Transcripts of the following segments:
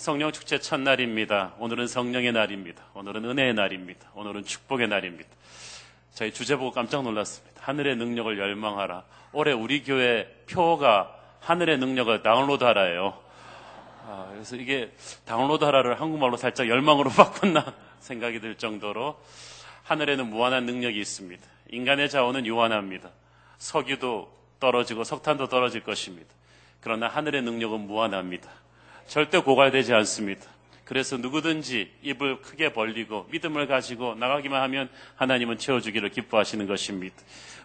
성령 축제 첫날입니다. 오늘은 성령의 날입니다. 오늘은 은혜의 날입니다. 오늘은 축복의 날입니다. 저희 주제 보고 깜짝 놀랐습니다. 하늘의 능력을 열망하라. 올해 우리 교회 표가 하늘의 능력을 다운로드하라예요. 그래서 이게 다운로드하라를 한국말로 살짝 열망으로 바꿨나 생각이 들 정도로 하늘에는 무한한 능력이 있습니다. 인간의 자원은 유한합니다. 석유도 떨어지고 석탄도 떨어질 것입니다. 그러나 하늘의 능력은 무한합니다. 절대 고갈되지 않습니다. 그래서 누구든지 입을 크게 벌리고 믿음을 가지고 나가기만 하면 하나님은 채워주기를 기뻐하시는 것입니다.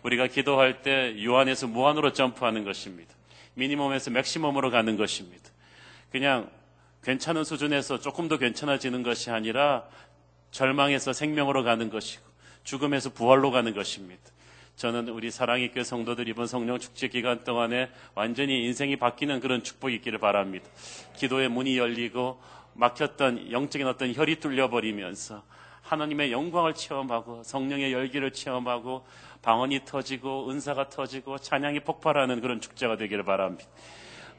우리가 기도할 때 유한에서 무한으로 점프하는 것입니다. 미니멈에서 맥시멈으로 가는 것입니다. 그냥 괜찮은 수준에서 조금 더 괜찮아지는 것이 아니라 절망에서 생명으로 가는 것이고 죽음에서 부활로 가는 것입니다. 저는 우리 사랑의 교회 성도들 이번 성령 축제 기간 동안에 완전히 인생이 바뀌는 그런 축복이 있기를 바랍니다. 기도의 문이 열리고 막혔던 영적인 어떤 혈이 뚫려버리면서 하나님의 영광을 체험하고 성령의 열기를 체험하고 방언이 터지고 은사가 터지고 찬양이 폭발하는 그런 축제가 되기를 바랍니다.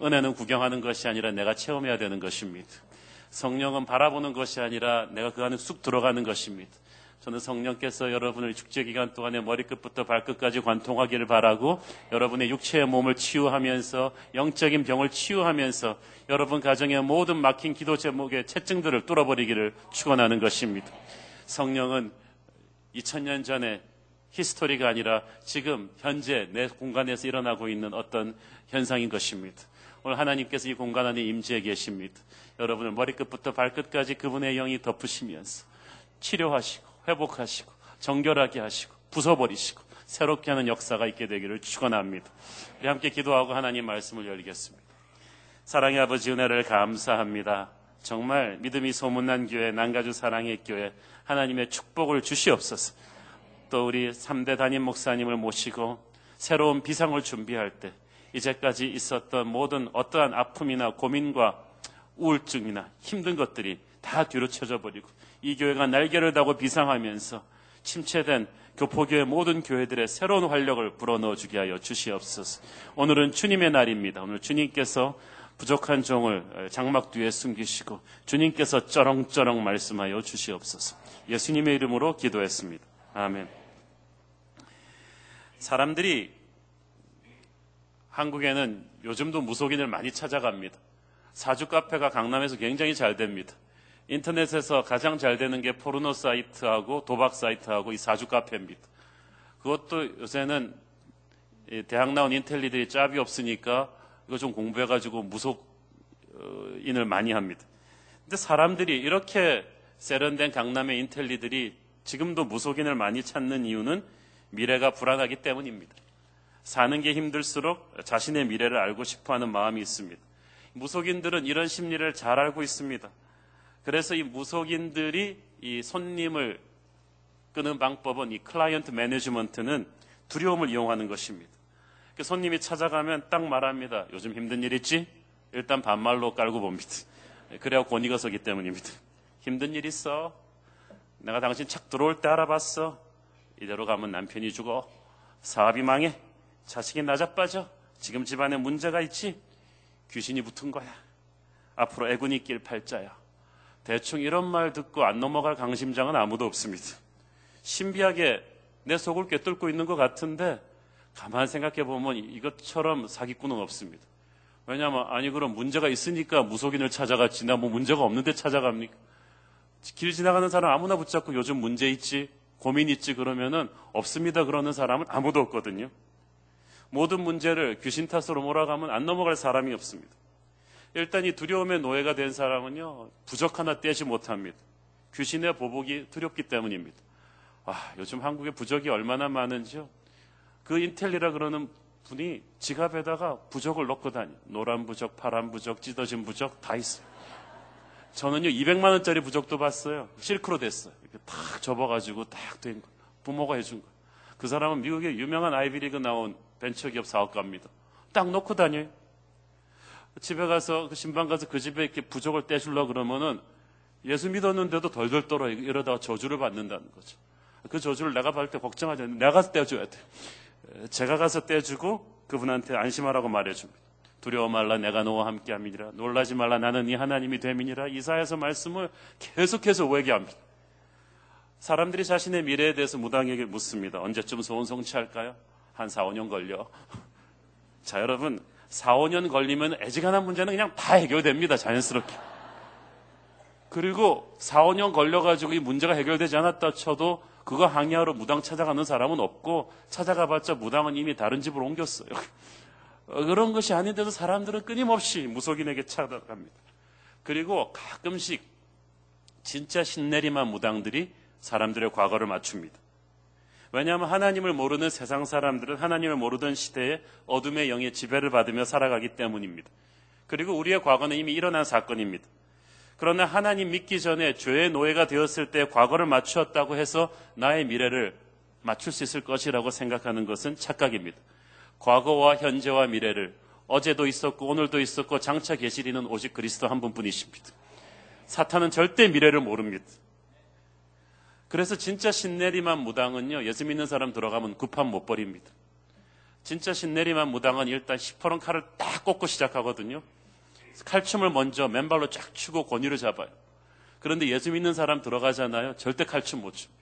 은혜는 구경하는 것이 아니라 내가 체험해야 되는 것입니다. 성령은 바라보는 것이 아니라 내가 그 안에 쑥 들어가는 것입니다. 저는 성령께서 여러분을 축제 기간 동안에 머리끝부터 발끝까지 관통하기를 바라고 여러분의 육체의 몸을 치유하면서 영적인 병을 치유하면서 여러분 가정의 모든 막힌 기도 제목의 채증들을 뚫어버리기를 축원하는 것입니다. 성령은 2000년 전에 히스토리가 아니라 지금 현재 내 공간에서 일어나고 있는 어떤 현상인 것입니다. 오늘 하나님께서 이 공간 안에 임재해 계십니다. 여러분을 머리끝부터 발끝까지 그분의 영이 덮으시면서 치료하시고 회복하시고 정결하게 하시고 부숴버리시고 새롭게 하는 역사가 있게 되기를 축원합니다. 우리 함께 기도하고 하나님 말씀을 열겠습니다. 사랑의 아버지 은혜를 감사합니다. 정말 믿음이 소문난 교회 난가주 사랑의 교회 하나님의 축복을 주시옵소서. 또 우리 3대 담임 목사님을 모시고 새로운 비상을 준비할 때 이제까지 있었던 모든 어떠한 아픔이나 고민과 우울증이나 힘든 것들이 다 뒤로 쳐져버리고 이 교회가 날개를 다고 비상하면서 침체된 교포교회 모든 교회들의 새로운 활력을 불어넣어 주게 하여 주시옵소서. 오늘은 주님의 날입니다. 오늘 주님께서 부족한 종을 장막 뒤에 숨기시고 주님께서 쩌렁쩌렁 말씀하여 주시옵소서. 예수님의 이름으로 기도했습니다. 아멘. 사람들이 한국에는 요즘도 무속인을 많이 찾아갑니다. 사주 카페가 강남에서 굉장히 잘 됩니다. 인터넷에서 가장 잘 되는 게 포르노 사이트하고 도박 사이트하고 이 사주 카페입니다. 그것도 요새는 대학 나온 인텔리들이 짭이 없으니까 이거 좀 공부해가지고 무속인을 많이 합니다. 근데 사람들이 이렇게 세련된 강남의 인텔리들이 지금도 무속인을 많이 찾는 이유는 미래가 불안하기 때문입니다. 사는 게 힘들수록 자신의 미래를 알고 싶어하는 마음이 있습니다. 무속인들은 이런 심리를 잘 알고 있습니다. 그래서 이 무속인들이 이 손님을 끄는 방법은 이 클라이언트 매니지먼트는 두려움을 이용하는 것입니다. 손님이 찾아가면 딱 말합니다. 요즘 힘든 일 있지? 일단 반말로 깔고 봅니다. 그래야 권위가 서기 때문입니다. 힘든 일 있어? 내가 당신 착 들어올 때 알아봤어. 이대로 가면 남편이 죽어. 사업이 망해. 자식이 나자빠져. 지금 집안에 문제가 있지? 귀신이 붙은 거야. 앞으로 애군이 낄 팔자야. 대충 이런 말 듣고 안 넘어갈 강심장은 아무도 없습니다. 신비하게 내 속을 꿰뚫고 있는 것 같은데 가만 생각해 보면 이것처럼 사기꾼은 없습니다. 왜냐하면 아니 그럼 문제가 있으니까 무속인을 찾아갔지 나 뭐 문제가 없는데 찾아갑니까? 길 지나가는 사람 아무나 붙잡고 요즘 문제 있지? 고민 있지? 그러면은 없습니다 그러는 사람은 아무도 없거든요. 모든 문제를 귀신 탓으로 몰아가면 안 넘어갈 사람이 없습니다. 일단 이 두려움의 노예가 된 사람은요 부적 하나 떼지 못합니다. 귀신의 보복이 두렵기 때문입니다. 요즘 한국에 부적이 얼마나 많은지요. 그 인텔리라 그러는 분이 지갑에다가 부적을 넣고 다녀요. 노란 부적, 파란 부적, 찢어진 부적 다 있어요. 저는요 200만 원짜리 부적도 봤어요. 실크로 됐어요. 이렇게 탁 접어가지고 딱 된 거. 부모가 해준 거. 그 사람은 미국의 유명한 아이비리그 나온 벤처기업 사업가입니다. 딱 넣고 다녀요. 집에 가서 그 신방 가서 그 집에 이렇게 부적을 떼주려고 그러면은 예수 믿었는데도 덜덜 떨어 이러다가 저주를 받는다는 거죠. 그 저주를 내가 받을 때 걱정하지 않는데 내가 가서 떼줘야 돼요. 제가 가서 떼주고 그분한테 안심하라고 말해줍니다. 두려워 말라 내가 너와 함께함이니라. 놀라지 말라 나는 네 하나님이 됨이니라. 이사야서 말씀을 계속해서 외교합니다. 사람들이 자신의 미래에 대해서 무당에게 묻습니다. 언제쯤 소원 성취할까요? 한 4, 5년 걸려. 자, 여러분 4, 5년 걸리면 애지간한 문제는 그냥 다 해결됩니다. 자연스럽게. 그리고 4, 5년 걸려가지고 이 문제가 해결되지 않았다 쳐도 그거 항의하러 무당 찾아가는 사람은 없고, 찾아가봤자 무당은 이미 다른 집으로 옮겼어요. 그런 것이 아닌데도 사람들은 끊임없이 무속인에게 찾아갑니다. 그리고 가끔씩 진짜 신내림한 무당들이 사람들의 과거를 맞춥니다. 왜냐하면 하나님을 모르는 세상 사람들은 하나님을 모르던 시대에 어둠의 영의 지배를 받으며 살아가기 때문입니다. 그리고 우리의 과거는 이미 일어난 사건입니다. 그러나 하나님 믿기 전에 죄의 노예가 되었을 때 과거를 맞추었다고 해서 나의 미래를 맞출 수 있을 것이라고 생각하는 것은 착각입니다. 과거와 현재와 미래를 어제도 있었고 오늘도 있었고 장차 계시리는 오직 그리스도 한 분뿐이십니다. 사탄은 절대 미래를 모릅니다. 그래서 진짜 신내림한 무당은요, 예수 믿는 사람 들어가면 구판 못 버립니다. 진짜 신내림한 무당은 일단 시퍼런 칼을 딱 꽂고 시작하거든요. 칼춤을 먼저 맨발로 쫙 추고 권위를 잡아요. 그런데 예수 믿는 사람 들어가잖아요. 절대 칼춤 못 춥니다.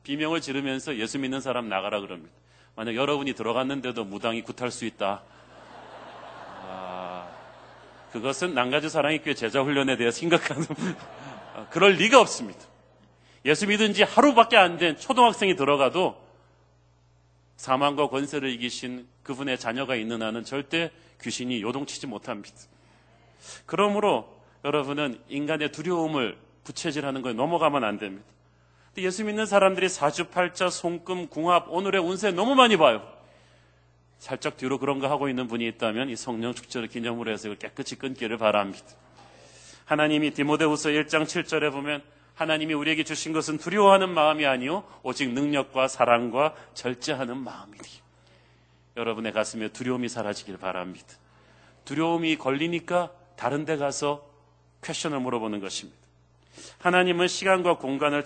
비명을 지르면서 예수 믿는 사람 나가라 그럽니다. 만약 여러분이 들어갔는데도 무당이 굿할 수 있다. 그것은 남가주 사랑의 교회 제자 훈련에 대해 심각한 그럴 리가 없습니다. 예수 믿은 지 하루밖에 안 된 초등학생이 들어가도 사망과 권세를 이기신 그분의 자녀가 있는 한은 절대 귀신이 요동치지 못합니다. 그러므로 여러분은 인간의 두려움을 부채질하는 거에 넘어가면 안 됩니다. 예수 믿는 사람들이 사주팔자, 손금, 궁합, 오늘의 운세 너무 많이 봐요. 살짝 뒤로 그런 거 하고 있는 분이 있다면 이 성령 축제를 기념으로 해서 이걸 깨끗이 끊기를 바랍니다. 하나님이 디모데후서 1장 7절에 보면 하나님이 우리에게 주신 것은 두려워하는 마음이 아니요 오직 능력과 사랑과 절제하는 마음이니. 여러분의 가슴에 두려움이 사라지길 바랍니다. 두려움이 걸리니까 다른 데 가서 퀘션을 물어보는 것입니다. 하나님은 시간과 공간을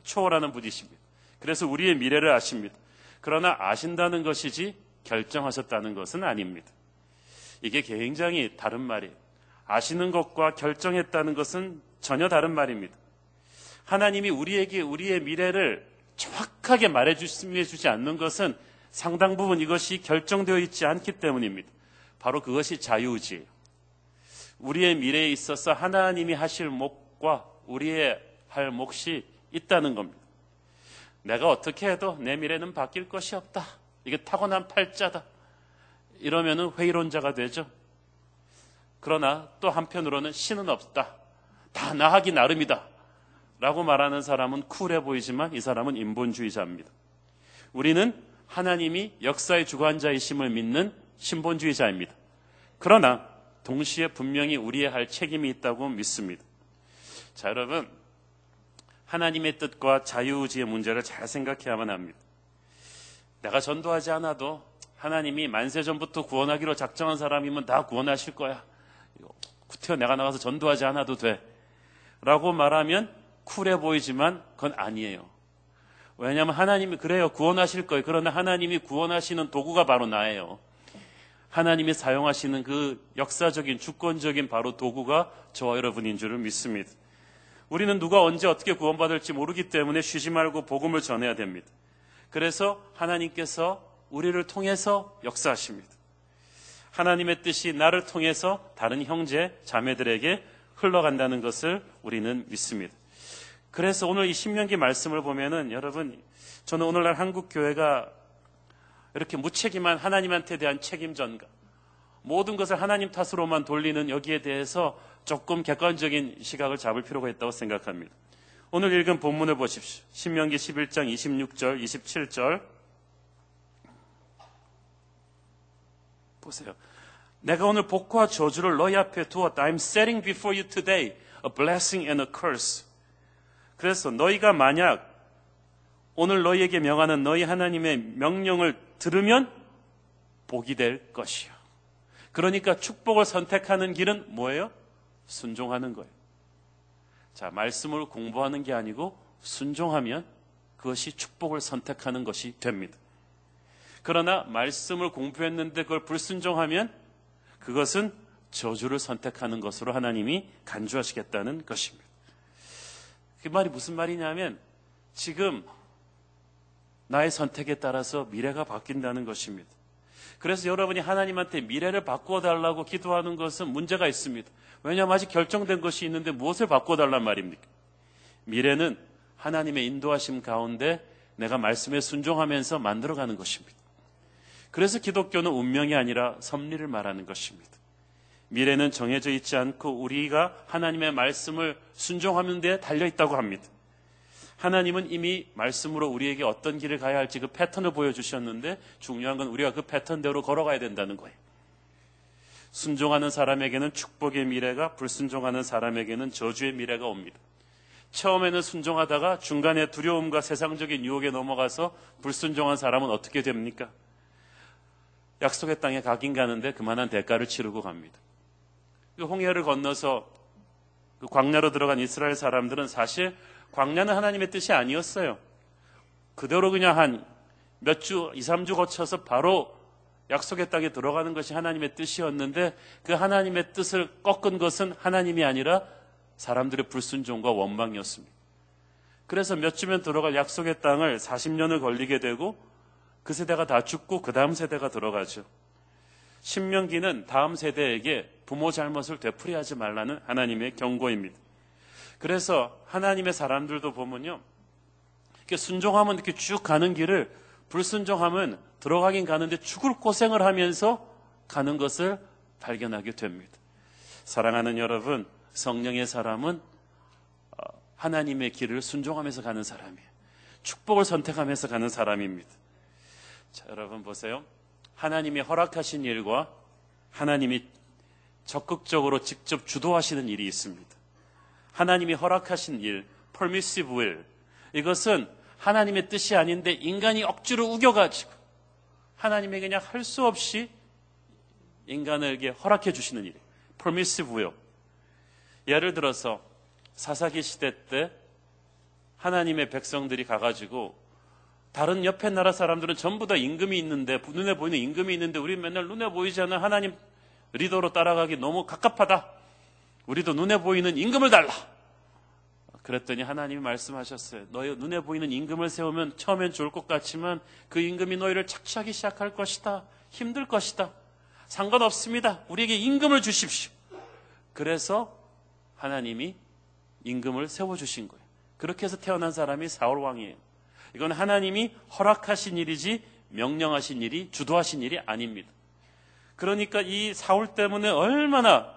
초월하는 분이십니다. 그래서 우리의 미래를 아십니다. 그러나 아신다는 것이지 결정하셨다는 것은 아닙니다. 이게 굉장히 다른 말이에요. 아시는 것과 결정했다는 것은 전혀 다른 말입니다. 하나님이 우리에게 우리의 미래를 정확하게 말해주지 않는 것은 상당 부분 이것이 결정되어 있지 않기 때문입니다. 바로 그것이 자유의지예요. 우리의 미래에 있어서 하나님이 하실 몫과 우리의 할 몫이 있다는 겁니다. 내가 어떻게 해도 내 미래는 바뀔 것이 없다. 이게 타고난 팔자다. 이러면은 회의론자가 되죠. 그러나 또 한편으로는 신은 없다. 다 나 하기 나름이다. 라고 말하는 사람은 쿨해 보이지만 이 사람은 인본주의자입니다. 우리는 하나님이 역사의 주관자이심을 믿는 신본주의자입니다. 그러나 동시에 분명히 우리의 할 책임이 있다고 믿습니다. 자, 여러분, 하나님의 뜻과 자유의지의 문제를 잘 생각해야만 합니다. 내가 전도하지 않아도 하나님이 만세 전부터 구원하기로 작정한 사람이면 다 구원하실 거야. 구태여 내가 나가서 전도하지 않아도 돼. 라고 말하면 쿨해 보이지만 그건 아니에요. 왜냐하면 하나님이 그래요. 구원하실 거예요. 그러나 하나님이 구원하시는 도구가 바로 나예요. 하나님이 사용하시는 그 역사적인 주권적인 바로 도구가 저와 여러분인 줄을 믿습니다. 우리는 누가 언제 어떻게 구원받을지 모르기 때문에 쉬지 말고 복음을 전해야 됩니다. 그래서 하나님께서 우리를 통해서 역사하십니다. 하나님의 뜻이 나를 통해서 다른 형제, 자매들에게 흘러간다는 것을 우리는 믿습니다. 그래서 오늘 이 신명기 말씀을 보면은 여러분, 저는 오늘날 한국 교회가 이렇게 무책임한 하나님한테 대한 책임 전가, 모든 것을 하나님 탓으로만 돌리는 여기에 대해서 조금 객관적인 시각을 잡을 필요가 있다고 생각합니다. 오늘 읽은 본문을 보십시오. 신명기 11장 26절, 27절 보세요. 내가 오늘 복과 저주를 너희 앞에 두었다. I'm setting before you today a blessing and a curse. 그래서 너희가 만약 오늘 너희에게 명하는 너희 하나님의 명령을 들으면 복이 될 것이요. 그러니까 축복을 선택하는 길은 뭐예요? 순종하는 거예요. 자, 말씀을 공부하는 게 아니고 순종하면 그것이 축복을 선택하는 것이 됩니다. 그러나 말씀을 공부했는데 그걸 불순종하면 그것은 저주를 선택하는 것으로 하나님이 간주하시겠다는 것입니다. 그 말이 무슨 말이냐면 지금 나의 선택에 따라서 미래가 바뀐다는 것입니다. 그래서 여러분이 하나님한테 미래를 바꾸어 달라고 기도하는 것은 문제가 있습니다. 왜냐하면 아직 결정된 것이 있는데 무엇을 바꾸어 달란 말입니까? 미래는 하나님의 인도하심 가운데 내가 말씀에 순종하면서 만들어가는 것입니다. 그래서 기독교는 운명이 아니라 섭리를 말하는 것입니다. 미래는 정해져 있지 않고 우리가 하나님의 말씀을 순종하는 데 달려있다고 합니다. 하나님은 이미 말씀으로 우리에게 어떤 길을 가야 할지 그 패턴을 보여주셨는데 중요한 건 우리가 그 패턴대로 걸어가야 된다는 거예요. 순종하는 사람에게는 축복의 미래가, 불순종하는 사람에게는 저주의 미래가 옵니다. 처음에는 순종하다가 중간에 두려움과 세상적인 유혹에 넘어가서 불순종한 사람은 어떻게 됩니까? 약속의 땅에 가긴 가는데 그만한 대가를 치르고 갑니다. 그 홍해를 건너서 그 광야로 들어간 이스라엘 사람들은 사실 광야는 하나님의 뜻이 아니었어요. 그대로 그냥 한 몇 주, 2, 3주 거쳐서 바로 약속의 땅에 들어가는 것이 하나님의 뜻이었는데 그 하나님의 뜻을 꺾은 것은 하나님이 아니라 사람들의 불순종과 원망이었습니다. 그래서 몇 주면 들어갈 약속의 땅을 40년을 걸리게 되고 그 세대가 다 죽고 그 다음 세대가 들어가죠. 신명기는 다음 세대에게 부모 잘못을 되풀이하지 말라는 하나님의 경고입니다. 그래서 하나님의 사람들도 보면요, 이렇게 순종하면 이렇게 쭉 가는 길을 불순종하면 들어가긴 가는데 죽을 고생을 하면서 가는 것을 발견하게 됩니다. 사랑하는 여러분, 성령의 사람은 하나님의 길을 순종하면서 가는 사람이에요. 축복을 선택하면서 가는 사람입니다. 자, 여러분 보세요. 하나님이 허락하신 일과 하나님이 적극적으로 직접 주도하시는 일이 있습니다. 하나님이 허락하신 일, permissive will, 이것은 하나님의 뜻이 아닌데 인간이 억지로 우겨가지고 하나님이 그냥 할 수 없이 인간에게 허락해 주시는 일이에요. permissive will. 예를 들어서 사사기 시대 때 하나님의 백성들이 가가지고 다른 옆에 나라 사람들은 전부 다 임금이 있는데, 눈에 보이는 임금이 있는데 우리는 맨날 눈에 보이지 않는 하나님 리더로 따라가기 너무 갑갑하다. 우리도 눈에 보이는 임금을 달라. 그랬더니 하나님이 말씀하셨어요. 너희 눈에 보이는 임금을 세우면 처음엔 좋을 것 같지만 그 임금이 너희를 착취하기 시작할 것이다. 힘들 것이다. 상관없습니다. 우리에게 임금을 주십시오. 그래서 하나님이 임금을 세워주신 거예요. 그렇게 해서 태어난 사람이 사울 왕이에요. 이건 하나님이 허락하신 일이지 명령하신 일이, 주도하신 일이 아닙니다. 그러니까 이 사울 때문에 얼마나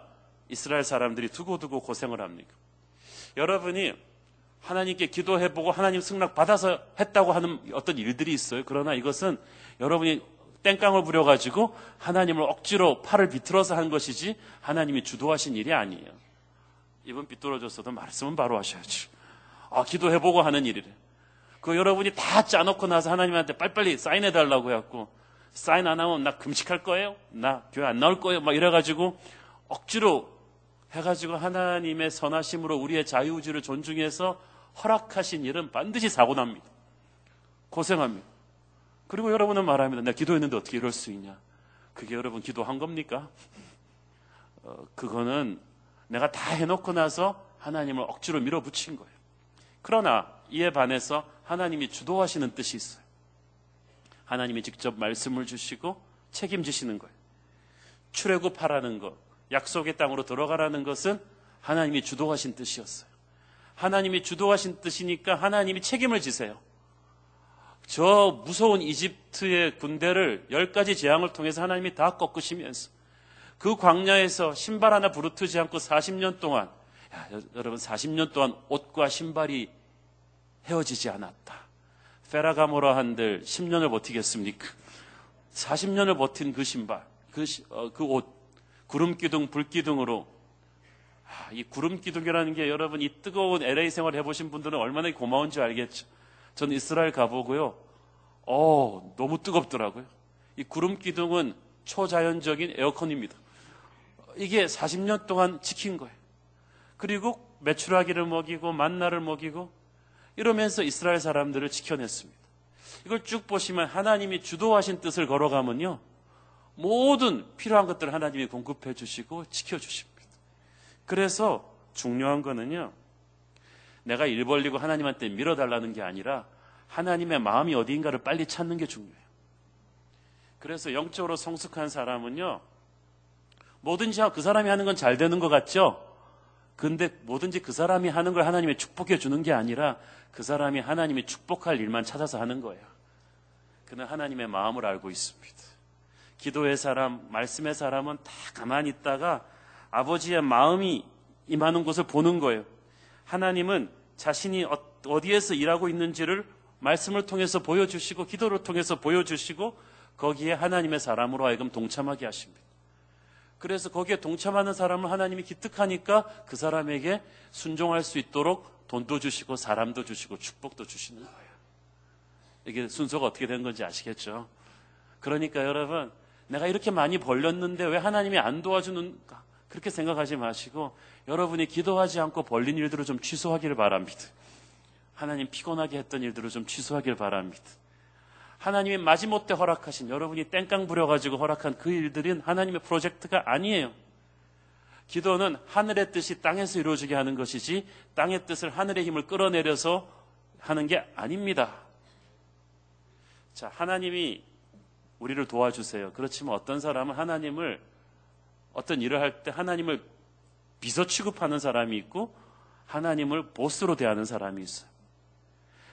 이스라엘 사람들이 두고두고 고생을 합니까? 여러분이 하나님께 기도해보고 하나님 승낙 받아서 했다고 하는 어떤 일들이 있어요. 그러나 이것은 여러분이 땡깡을 부려가지고 하나님을 억지로 팔을 비틀어서 한 것이지 하나님이 주도하신 일이 아니에요. 입은 삐뚤어졌어도 말씀은 바로 하셔야죠. 기도해보고 하는 일이래. 그 여러분이 다 짜놓고 나서 하나님한테 빨리빨리 사인해달라고 해갖고 사인 안 하면 나 금식할 거예요? 나 교회 안 나올 거예요? 막 이래가지고 억지로 해가지고 하나님의 선하심으로 우리의 자유의지를 존중해서 허락하신 일은 반드시 사고 납니다. 고생합니다. 그리고 여러분은 말합니다. 내가 기도했는데 어떻게 이럴 수 있냐? 그게 여러분 기도한 겁니까? 그거는 내가 다 해놓고 나서 하나님을 억지로 밀어붙인 거예요. 그러나 이에 반해서 하나님이 주도하시는 뜻이 있어요. 하나님이 직접 말씀을 주시고 책임지시는 거예요. 출애굽하라는 것, 약속의 땅으로 들어가라는 것은 하나님이 주도하신 뜻이었어요. 하나님이 주도하신 뜻이니까 하나님이 책임을 지세요. 저 무서운 이집트의 군대를 10가지 재앙을 통해서 하나님이 다 꺾으시면서 그 광야에서 신발 하나 부르트지 않고 40년 동안, 여러분 40년 동안 옷과 신발이 헤어지지 않았다. 페라가모라 한들 10년을 버티겠습니까? 40년을 버틴 그 신발, 그 옷, 구름기둥, 불기둥으로. 이 구름기둥이라는 게 여러분 이 뜨거운 LA 생활 해보신 분들은 얼마나 고마운지 알겠죠. 저는 이스라엘 가보고요. 너무 뜨겁더라고요. 이 구름기둥은 초자연적인 에어컨입니다. 이게 40년 동안 지킨 거예요. 그리고 메추라기를 먹이고 만나를 먹이고 이러면서 이스라엘 사람들을 지켜냈습니다. 이걸 쭉 보시면 하나님이 주도하신 뜻을 걸어가면요. 모든 필요한 것들을 하나님이 공급해 주시고 지켜주십니다. 그래서 중요한 거는요, 내가 일 벌리고 하나님한테 밀어달라는 게 아니라 하나님의 마음이 어디인가를 빨리 찾는 게 중요해요. 그래서 영적으로 성숙한 사람은요, 뭐든지 그 사람이 하는 건 잘 되는 것 같죠? 근데 뭐든지 그 사람이 하는 걸 하나님이 축복해 주는 게 아니라 그 사람이 하나님이 축복할 일만 찾아서 하는 거예요. 그는 하나님의 마음을 알고 있습니다. 기도의 사람, 말씀의 사람은 다 가만히 있다가 아버지의 마음이 임하는 곳을 보는 거예요. 하나님은 자신이 어디에서 일하고 있는지를 말씀을 통해서 보여주시고 기도를 통해서 보여주시고 거기에 하나님의 사람으로 하여금 동참하게 하십니다. 그래서 거기에 동참하는 사람을 하나님이 기특하니까 그 사람에게 순종할 수 있도록 돈도 주시고 사람도 주시고 축복도 주시는 거예요. 이게 순서가 어떻게 된 건지 아시겠죠? 그러니까 여러분, 내가 이렇게 많이 벌렸는데 왜 하나님이 안 도와주는가? 그렇게 생각하지 마시고 여러분이 기도하지 않고 벌린 일들을 좀 취소하기를 바랍니다. 하나님 피곤하게 했던 일들을 좀 취소하기를 바랍니다. 하나님이 마지못해 허락하신, 여러분이 땡깡 부려가지고 허락한 그 일들은 하나님의 프로젝트가 아니에요. 기도는 하늘의 뜻이 땅에서 이루어지게 하는 것이지 땅의 뜻을 하늘의 힘을 끌어내려서 하는 게 아닙니다. 자, 하나님이 우리를 도와주세요. 그렇지만 어떤 사람은 하나님을, 어떤 일을 할 때 하나님을 비서 취급하는 사람이 있고 하나님을 보스로 대하는 사람이 있어요.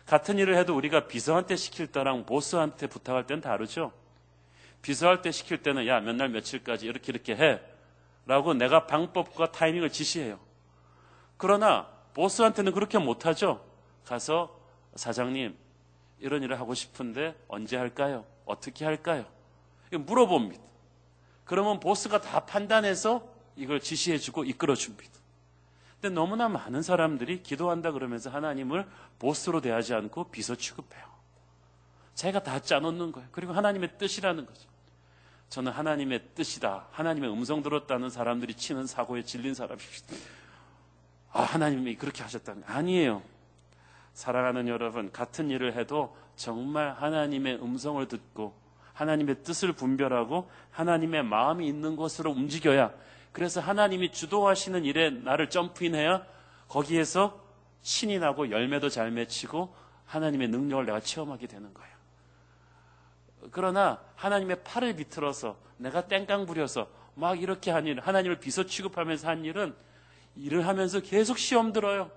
같은 일을 해도 우리가 비서한테 시킬 때랑 보스한테 부탁할 때는 다르죠. 비서할 때 시킬 때는 야, 몇 날 며칠까지 이렇게 해 라고 내가 방법과 타이밍을 지시해요. 그러나 보스한테는 그렇게 못하죠. 가서 사장님, 이런 일을 하고 싶은데 언제 할까요? 어떻게 할까요? 물어봅니다. 그러면 보스가 다 판단해서 이걸 지시해주고 이끌어줍니다. 근데 너무나 많은 사람들이 기도한다 그러면서 하나님을 보스로 대하지 않고 비서 취급해요. 자기가 다 짜놓는 거예요. 그리고 하나님의 뜻이라는 거죠. 저는 하나님의 뜻이다, 하나님의 음성 들었다는 사람들이 치는 사고에 질린 사람입니다. 아, 하나님이 그렇게 하셨다는 거 아니에요. 사랑하는 여러분, 같은 일을 해도 정말 하나님의 음성을 듣고 하나님의 뜻을 분별하고 하나님의 마음이 있는 곳으로 움직여야, 그래서 하나님이 주도하시는 일에 나를 점프인해야 거기에서 신이 나고 열매도 잘 맺히고 하나님의 능력을 내가 체험하게 되는 거예요. 그러나 하나님의 팔을 비틀어서 내가 땡깡 부려서 막 이렇게 한 일, 하나님을 비서 취급하면서 한 일은 일을 하면서 계속 시험 들어요.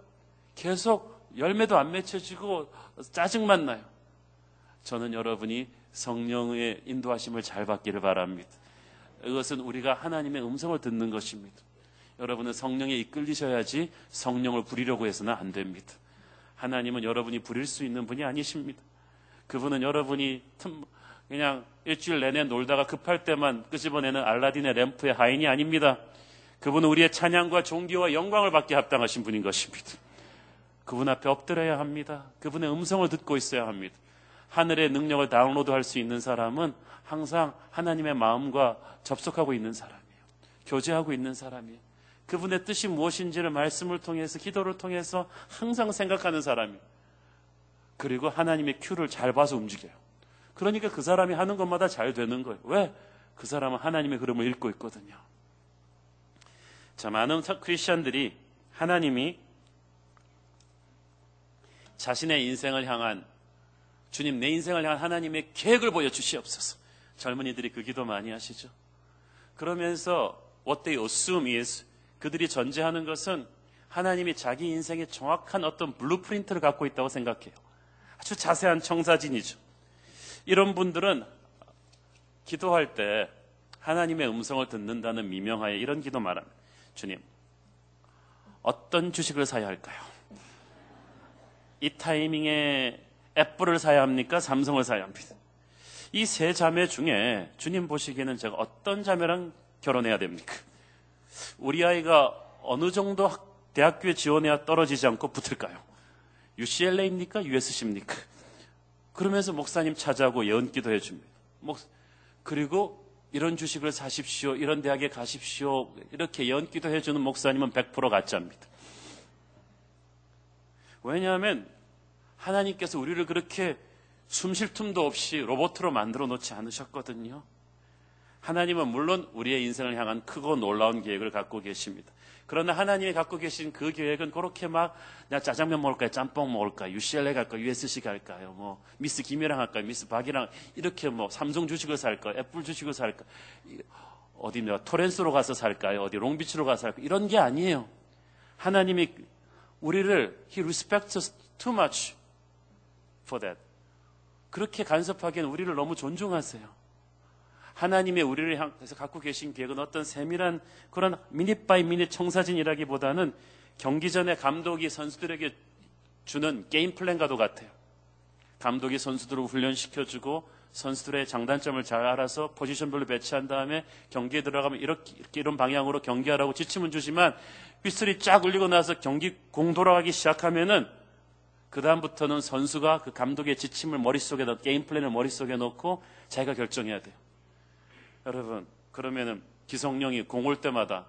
계속 열매도 안 맺혀지고 짜증만 나요. 저는 여러분이 성령의 인도하심을 잘 받기를 바랍니다. 이것은 우리가 하나님의 음성을 듣는 것입니다. 여러분은 성령에 이끌리셔야지 성령을 부리려고 해서는 안 됩니다. 하나님은 여러분이 부릴 수 있는 분이 아니십니다. 그분은 여러분이 그냥 일주일 내내 놀다가 급할 때만 끄집어내는 알라딘의 램프의 하인이 아닙니다. 그분은 우리의 찬양과 존귀와 영광을 받게 합당하신 분인 것입니다. 그분 앞에 엎드려야 합니다. 그분의 음성을 듣고 있어야 합니다. 하늘의 능력을 다운로드할 수 있는 사람은 항상 하나님의 마음과 접속하고 있는 사람이에요. 교제하고 있는 사람이에요. 그분의 뜻이 무엇인지를 말씀을 통해서, 기도를 통해서 항상 생각하는 사람이에요. 그리고 하나님의 큐를 잘 봐서 움직여요. 그러니까 그 사람이 하는 것마다 잘 되는 거예요. 왜? 그 사람은 하나님의 흐름을 읽고 있거든요. 자, 많은 크리스천들이 하나님이 자신의 인생을 향한, 주님, 내 인생을 향한 하나님의 계획을 보여주시옵소서. 젊은이들이 그 기도 많이 하시죠. 그러면서 what they assume is, 그들이 전제하는 것은 하나님이 자기 인생에 정확한 어떤 블루프린트를 갖고 있다고 생각해요. 아주 자세한 청사진이죠. 이런 분들은 기도할 때 하나님의 음성을 듣는다는 미명하에 이런 기도 말합니다. 주님, 어떤 주식을 사야 할까요? 이 타이밍에 애플을 사야 합니까? 삼성을 사야 합니다. 이 세 자매 중에 주님 보시기에는 제가 어떤 자매랑 결혼해야 됩니까? 우리 아이가 어느 정도 대학교에 지원해야 떨어지지 않고 붙을까요? UCLA입니까? USC입니까? 그러면서 목사님 찾아오고 예언기도 해줍니다. 그리고 이런 주식을 사십시오, 이런 대학에 가십시오, 이렇게 예언기도 해주는 목사님은 100% 가짜입니다. 왜냐하면 하나님께서 우리를 그렇게 숨 쉴 틈도 없이 로봇으로 만들어 놓지 않으셨거든요. 하나님은 물론 우리의 인생을 향한 크고 놀라운 계획을 갖고 계십니다. 그러나 하나님이 갖고 계신 그 계획은 그렇게 막, 나 짜장면 먹을까요? 짬뽕 먹을까요? UCLA 갈까요? USC 갈까요? 뭐, 미스 김이랑 할까요? 미스 박이랑, 이렇게 뭐, 삼성 주식을 살까요? 애플 주식을 살까요? 어디, 토렌스로 가서 살까요? 어디, 롱비치로 가서 살까요? 이런 게 아니에요. 하나님이 우리를, He respects us too much for that. 그렇게 간섭하기에는 우리를 너무 존중하세요. 하나님의 우리를 향해서 갖고 계신 계획은 어떤 세밀한 그런 미닛 바이 미닛 청사진이라기보다는 경기 전에 감독이 선수들에게 주는 게임 플랜과도 같아요. 감독이 선수들을 훈련시켜주고 선수들의 장단점을 잘 알아서 포지션별로 배치한 다음에 경기에 들어가면 이렇게 이런 방향으로 경기하라고 지침은 주지만 휘슬이 쫙 울리고 나서 경기 공 돌아가기 시작하면은 그 다음부터는 선수가 그 감독의 지침을 머릿속에 넣고 게임 플랜을 머릿속에 넣고 자기가 결정해야 돼요. 여러분, 그러면은 기성용이 공 올 때마다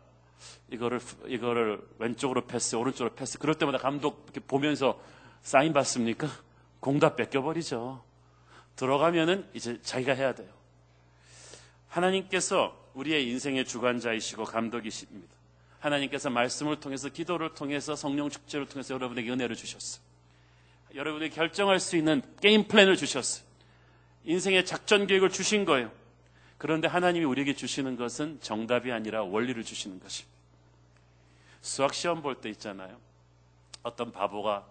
이거를 왼쪽으로 패스, 오른쪽으로 패스, 그럴 때마다 감독 이렇게 보면서 사인 받습니까? 공 다 뺏겨버리죠. 들어가면은 이제 자기가 해야 돼요. 하나님께서 우리의 인생의 주관자이시고 감독이십니다. 하나님께서 말씀을 통해서, 기도를 통해서, 성령 축제를 통해서 여러분에게 은혜를 주셨어요. 여러분이 결정할 수 있는 게임 플랜을 주셨어요. 인생의 작전 계획을 주신 거예요. 그런데 하나님이 우리에게 주시는 것은 정답이 아니라 원리를 주시는 것입니다. 수학 시험 볼 때 있잖아요. 어떤 바보가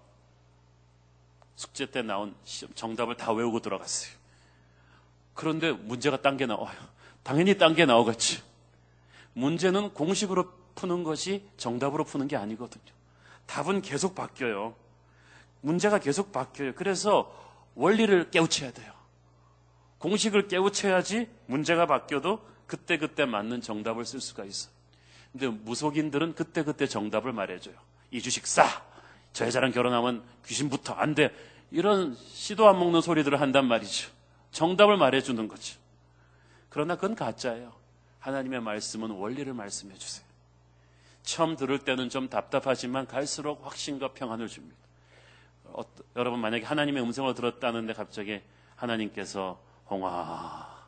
숙제 때 나온 정답을 다 외우고 들어갔어요. 그런데 문제가 딴 게 나와요. 당연히 딴 게 나오겠지. 문제는 공식으로 푸는 것이 정답으로 푸는 게 아니거든요. 답은 계속 바뀌어요. 문제가 계속 바뀌어요. 그래서 원리를 깨우쳐야 돼요. 공식을 깨우쳐야지 문제가 바뀌어도 그때그때 맞는 정답을 쓸 수가 있어요. 근데 무속인들은 그때그때 정답을 말해줘요. 이 주식 싸! 저 여자랑 결혼하면 귀신부터 안 돼! 이런 씨도 안 먹는 소리들을 한단 말이죠. 정답을 말해주는 거죠. 그러나 그건 가짜예요. 하나님의 말씀은 원리를 말씀해 주세요. 처음 들을 때는 좀 답답하지만 갈수록 확신과 평안을 줍니다. 여러분, 만약에 하나님의 음성을 들었다는데 갑자기 하나님께서 홍아,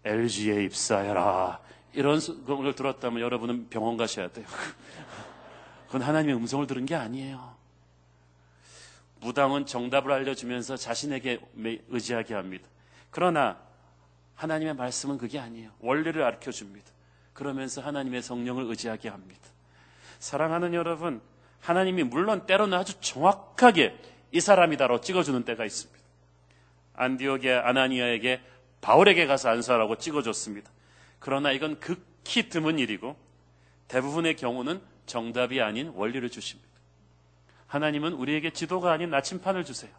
LG에 입사해라, 이런 걸 들었다면 여러분은 병원 가셔야 돼요. 그건 하나님의 음성을 들은 게 아니에요. 무당은 정답을 알려주면서 자신에게 의지하게 합니다. 그러나 하나님의 말씀은 그게 아니에요. 원리를 가르쳐줍니다. 그러면서 하나님의 성령을 의지하게 합니다. 사랑하는 여러분, 하나님이 물론 때로는 아주 정확하게 이 사람이다라고 찍어주는 때가 있습니다. 안디옥의 아나니아에게 바울에게 가서 안수하라고 찍어줬습니다. 그러나 이건 극히 드문 일이고 대부분의 경우는 정답이 아닌 원리를 주십니다. 하나님은 우리에게 지도가 아닌 나침판을 주세요.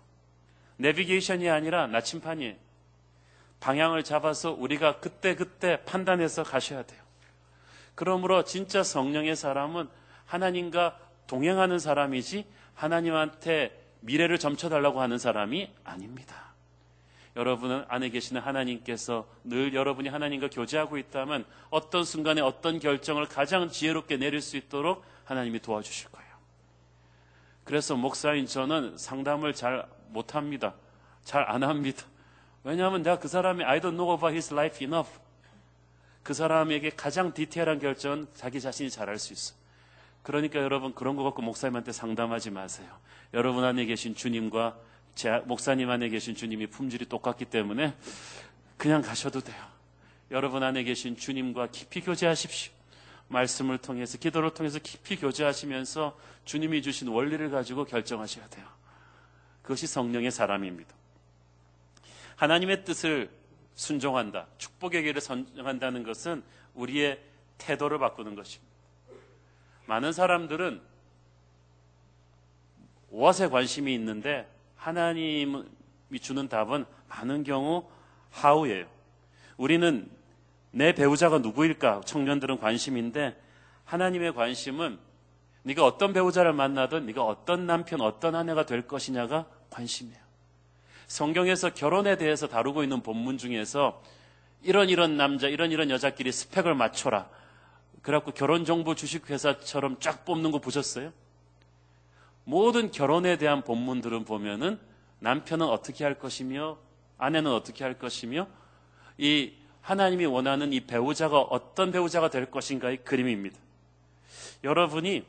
내비게이션이 아니라 나침판이에요. 방향을 잡아서 우리가 그때그때 판단해서 가셔야 돼요. 그러므로 진짜 성령의 사람은 하나님과 동행하는 사람이지 하나님한테 미래를 점쳐달라고 하는 사람이 아닙니다. 여러분 안에 계시는 하나님께서 늘 여러분이 하나님과 교제하고 있다면 어떤 순간에 어떤 결정을 가장 지혜롭게 내릴 수 있도록 하나님이 도와주실 거예요. 그래서 목사인 저는 상담을 잘 못합니다. 잘 안 합니다. 왜냐하면 내가 그 사람이 I don't know about his life enough. 그 사람에게 가장 디테일한 결정은 자기 자신이 잘할 수 있어요. 그러니까 여러분 그런 거 갖고 목사님한테 상담하지 마세요. 여러분 안에 계신 주님과 목사님 안에 계신 주님이 품질이 똑같기 때문에 그냥 가셔도 돼요. 여러분 안에 계신 주님과 깊이 교제하십시오. 말씀을 통해서, 기도를 통해서 깊이 교제하시면서 주님이 주신 원리를 가지고 결정하셔야 돼요. 그것이 성령의 사람입니다. 하나님의 뜻을 순종한다, 축복의 길을 선정한다는 것은 우리의 태도를 바꾸는 것입니다. 많은 사람들은 무엇에 관심이 있는데 하나님이 주는 답은 많은 경우 how예요. 우리는 내 배우자가 누구일까? 청년들은 관심인데 하나님의 관심은 네가 어떤 배우자를 만나든 네가 어떤 남편, 어떤 아내가 될 것이냐가 관심이에요. 성경에서 결혼에 대해서 다루고 있는 본문 중에서 이런 남자, 이런 여자끼리 스펙을 맞춰라. 그래갖고 결혼정보 주식회사처럼 쫙 뽑는 거 보셨어요? 모든 결혼에 대한 본문들은 보면은 남편은 어떻게 할 것이며 아내는 어떻게 할 것이며 이 하나님이 원하는 이 배우자가 어떤 배우자가 될 것인가의 그림입니다. 여러분이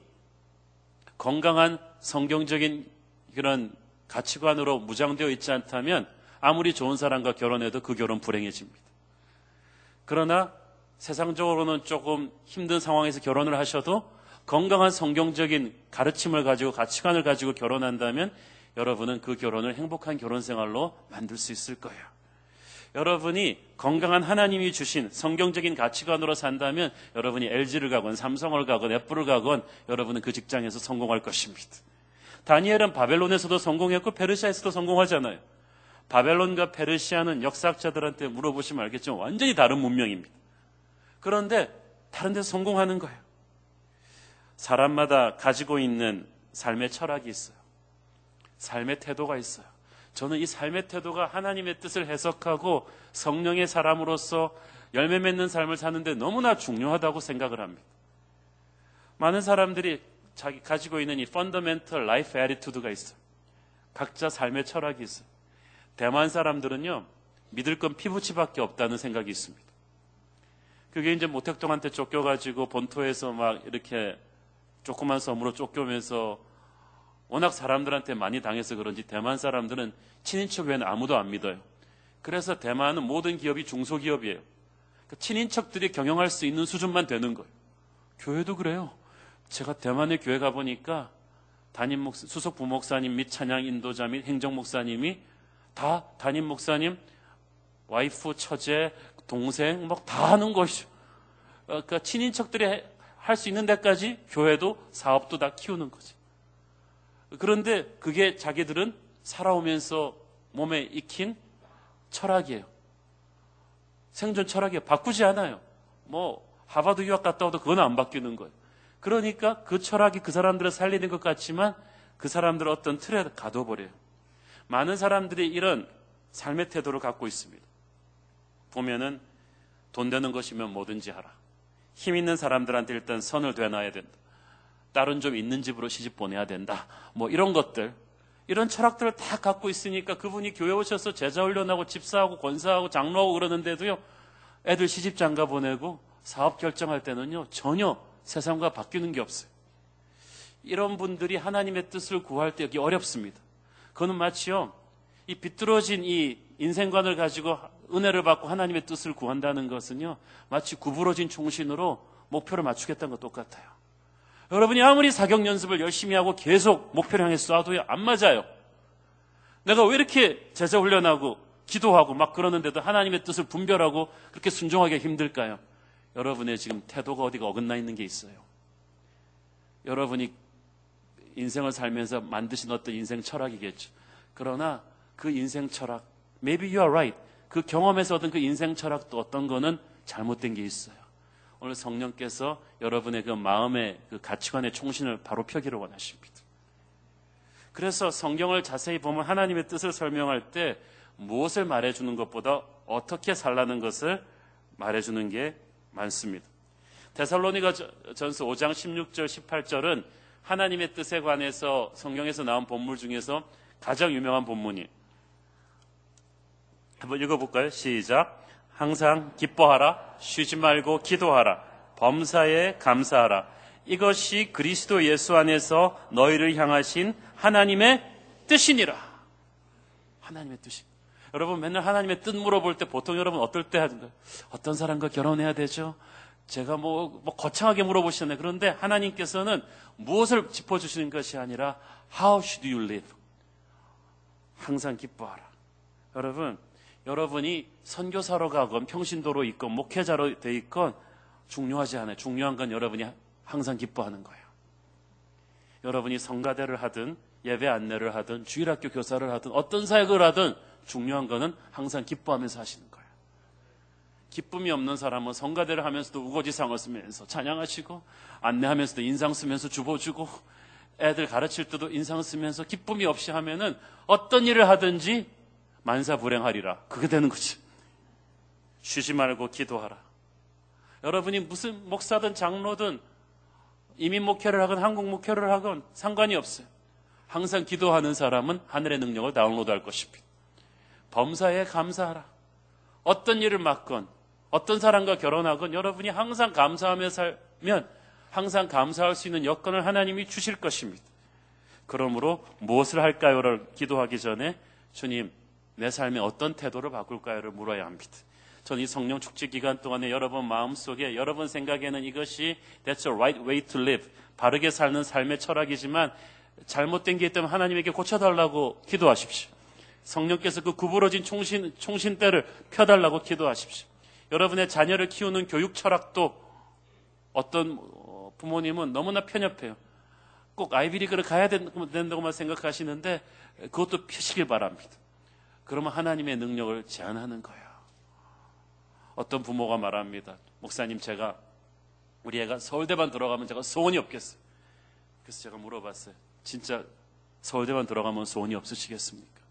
건강한 성경적인 그런 가치관으로 무장되어 있지 않다면 아무리 좋은 사람과 결혼해도 그 결혼 불행해집니다. 그러나 세상적으로는 조금 힘든 상황에서 결혼을 하셔도 건강한 성경적인 가르침을 가지고 가치관을 가지고 결혼한다면 여러분은 그 결혼을 행복한 결혼 생활로 만들 수 있을 거예요. 여러분이 건강한 하나님이 주신 성경적인 가치관으로 산다면 여러분이 LG를 가건 삼성을 가건 애플을 가건 여러분은 그 직장에서 성공할 것입니다. 다니엘은 바벨론에서도 성공했고 페르시아에서도 성공하잖아요. 바벨론과 페르시아는 역사학자들한테 물어보시면 알겠지만 완전히 다른 문명입니다. 그런데 다른 데서 성공하는 거예요. 사람마다 가지고 있는 삶의 철학이 있어요. 삶의 태도가 있어요. 저는 이 삶의 태도가 하나님의 뜻을 해석하고 성령의 사람으로서 열매 맺는 삶을 사는데 너무나 중요하다고 생각을 합니다. 많은 사람들이 자기 가지고 있는 이 fundamental life attitude가 있어요. 각자 삶의 철학이 있어요. 대만 사람들은요, 믿을 건 피부치밖에 없다는 생각이 있습니다. 그게 이제 모택동한테 쫓겨가지고 본토에서 막 이렇게 조그만 섬으로 쫓겨오면서 워낙 사람들한테 많이 당해서 그런지 대만 사람들은 친인척 외에는 아무도 안 믿어요. 그래서 대만은 모든 기업이 중소기업이에요. 그러니까 친인척들이 경영할 수 있는 수준만 되는 거예요. 교회도 그래요. 제가 대만에 교회 가보니까 수석 부목사님 및 찬양 인도자 및 행정 목사님이 다 담임 목사님, 와이프, 처제, 동생 막 다 하는 것이죠. 그러니까 친인척들이 할 수 있는 데까지 교회도 사업도 다 키우는 거죠. 그런데 그게 자기들은 살아오면서 몸에 익힌 철학이에요. 생존 철학이에요. 바꾸지 않아요. 뭐 하버드 유학 갔다 와도 그건 안 바뀌는 거예요. 그러니까 그 철학이 그 사람들을 살리는 것 같지만 그 사람들을 어떤 틀에 가둬버려요. 많은 사람들이 이런 삶의 태도를 갖고 있습니다. 보면은 돈 되는 것이면 뭐든지 하라. 힘 있는 사람들한테 일단 선을 되놔야 된다. 딸은 좀 있는 집으로 시집 보내야 된다. 뭐 이런 것들, 이런 철학들을 다 갖고 있으니까 그분이 교회 오셔서 제자 훈련하고 집사하고 권사하고 장로하고 그러는데도요, 애들 시집 장가 보내고 사업 결정할 때는요, 전혀 세상과 바뀌는 게 없어요. 이런 분들이 하나님의 뜻을 구할 때 여기 어렵습니다. 그거는 마치요, 이 비뚤어진 이 인생관을 가지고 은혜를 받고 하나님의 뜻을 구한다는 것은요, 마치 구부러진 총신으로 목표를 맞추겠다는 것 똑같아요. 여러분이 아무리 사격 연습을 열심히 하고 계속 목표를 향해 쏴도요, 안 맞아요. 내가 왜 이렇게 제자 훈련하고 기도하고 막 그러는데도 하나님의 뜻을 분별하고 그렇게 순종하기 힘들까요? 여러분의 지금 태도가 어디가 어긋나 있는 게 있어요. 여러분이 인생을 살면서 만드신 어떤 인생 철학이겠죠. 그러나 그 인생 철학, maybe you are right. 그 경험에서 얻은 그 인생 철학도 어떤 거는 잘못된 게 있어요. 오늘 성령께서 여러분의 그 마음의 그 가치관의 총신을 바로 펴기를 원하십니다. 그래서 성경을 자세히 보면 하나님의 뜻을 설명할 때 무엇을 말해주는 것보다 어떻게 살라는 것을 말해주는 게 많습니다. 데살로니가 전서 5장 16절 18절은 하나님의 뜻에 관해서 성경에서 나온 본물 중에서 가장 유명한 본문이에요. 한번 읽어볼까요? 시작. 항상 기뻐하라, 쉬지 말고 기도하라, 범사에 감사하라. 이것이 그리스도 예수 안에서 너희를 향하신 하나님의 뜻이니라. 하나님의 뜻이. 여러분 맨날 하나님의 뜻 물어볼 때 보통 여러분 어떨 때 하던가요? 어떤 사람과 결혼해야 되죠? 제가 뭐 거창하게 물어보시잖아요. 그런데 하나님께서는 무엇을 짚어주시는 것이 아니라 How should you live? 항상 기뻐하라. 여러분이 선교사로 가건 평신도로 있건 목회자로 돼 있건 중요하지 않아요. 중요한 건 여러분이 항상 기뻐하는 거예요. 여러분이 성가대를 하든 예배 안내를 하든 주일학교 교사를 하든 어떤 사역을 하든 중요한 거는 항상 기뻐하면서 하시는 거예요. 기쁨이 없는 사람은 성가대를 하면서도 우거지상을 쓰면서 찬양하시고 안내하면서도 인상 쓰면서 주보 주고 애들 가르칠 때도 인상 쓰면서 기쁨이 없이 하면은 어떤 일을 하든지 만사불행하리라. 그게 되는 거지. 쉬지 말고 기도하라. 여러분이 무슨 목사든 장로든 이민 목회를 하건 한국 목회를 하건 상관이 없어요. 항상 기도하는 사람은 하늘의 능력을 다운로드할 것입니다. 범사에 감사하라. 어떤 일을 맡건 어떤 사람과 결혼하건 여러분이 항상 감사하며 살면 항상 감사할 수 있는 여건을 하나님이 주실 것입니다. 그러므로 무엇을 할까요를 기도하기 전에 주님, 내 삶에 어떤 태도를 바꿀까요를 물어야 합니다. 저는 이 성령 축제 기간 동안에 여러분 마음속에 여러분 생각에는 이것이 That's the right way to live, 바르게 사는 삶의 철학이지만 잘못된 게 있다면 하나님에게 고쳐달라고 기도하십시오. 성령께서 그 구부러진 총신대를 펴달라고 기도하십시오. 여러분의 자녀를 키우는 교육 철학도 어떤 부모님은 너무나 편협해요. 꼭 아이비리그를 가야 된다고만 생각하시는데 그것도 펴시길 바랍니다. 그러면 하나님의 능력을 제한하는 거예요. 어떤 부모가 말합니다. 목사님, 우리 애가 서울대만 들어가면 제가 소원이 없겠어요. 그래서 제가 물어봤어요. 진짜 서울대만 들어가면 소원이 없으시겠습니까?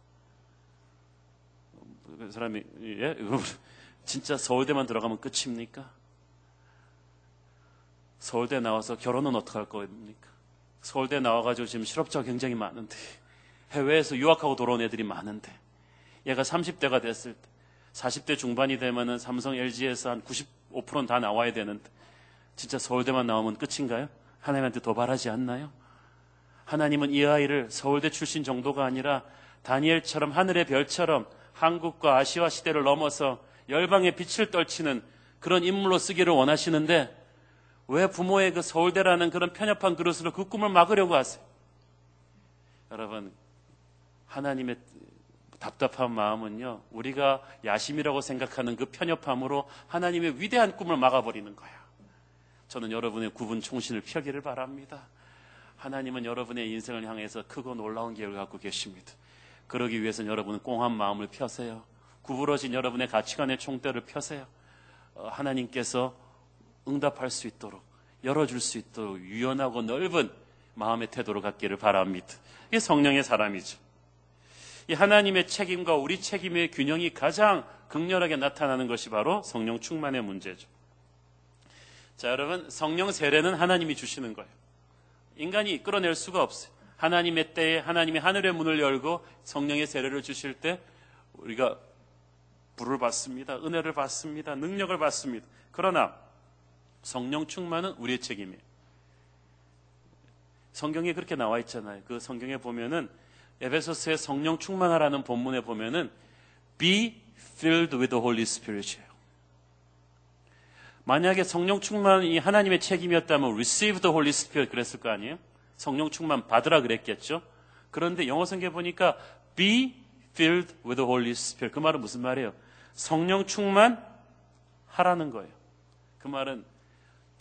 그 사람이, 예? 진짜 서울대만 들어가면 끝입니까? 서울대 나와서 결혼은 어떻게 할 겁니까? 서울대 나와가지고 지금 실업자가 굉장히 많은데, 해외에서 유학하고 돌아온 애들이 많은데, 얘가 30대가 됐을 때 40대 중반이 되면은 삼성 LG에서 한 95%는 다 나와야 되는데 진짜 서울대만 나오면 끝인가요? 하나님한테 도발하지 않나요? 하나님은 이 아이를 서울대 출신 정도가 아니라 다니엘처럼 하늘의 별처럼 한국과 아시아 시대를 넘어서 열방의 빛을 떨치는 그런 인물로 쓰기를 원하시는데 왜 부모의 그 서울대라는 그런 편협한 그릇으로 그 꿈을 막으려고 하세요? 여러분, 하나님의 답답한 마음은요, 우리가 야심이라고 생각하는 그 편협함으로 하나님의 위대한 꿈을 막아버리는 거야. 저는 여러분의 구분 총신을 펴기를 바랍니다. 하나님은 여러분의 인생을 향해서 크고 놀라운 계획을 갖고 계십니다. 그러기 위해서는 여러분은 꽁한 마음을 펴세요. 구부러진 여러분의 가치관의 총대를 펴세요. 하나님께서 응답할 수 있도록, 열어줄 수 있도록 유연하고 넓은 마음의 태도를 갖기를 바랍니다. 이게 성령의 사람이죠. 이 하나님의 책임과 우리 책임의 균형이 가장 극렬하게 나타나는 것이 바로 성령 충만의 문제죠. 자, 여러분, 성령 세례는 하나님이 주시는 거예요. 인간이 끌어낼 수가 없어요. 하나님의 때에 하나님이 하늘의 문을 열고 성령의 세례를 주실 때 우리가 불을 받습니다. 은혜를 받습니다. 능력을 받습니다. 그러나 성령 충만은 우리의 책임이에요. 성경에 그렇게 나와 있잖아요. 그 성경에 보면은 에베소서의 성령 충만하라는 본문에 보면은 Be filled with the Holy Spirit이에요. 만약에 성령 충만이 하나님의 책임이었다면 Receive the Holy Spirit 그랬을 거 아니에요? 성령 충만 받으라 그랬겠죠? 그런데 영어 성경에 보니까 Be filled with the Holy Spirit. 그 말은 무슨 말이에요? 성령 충만하라는 거예요. 그 말은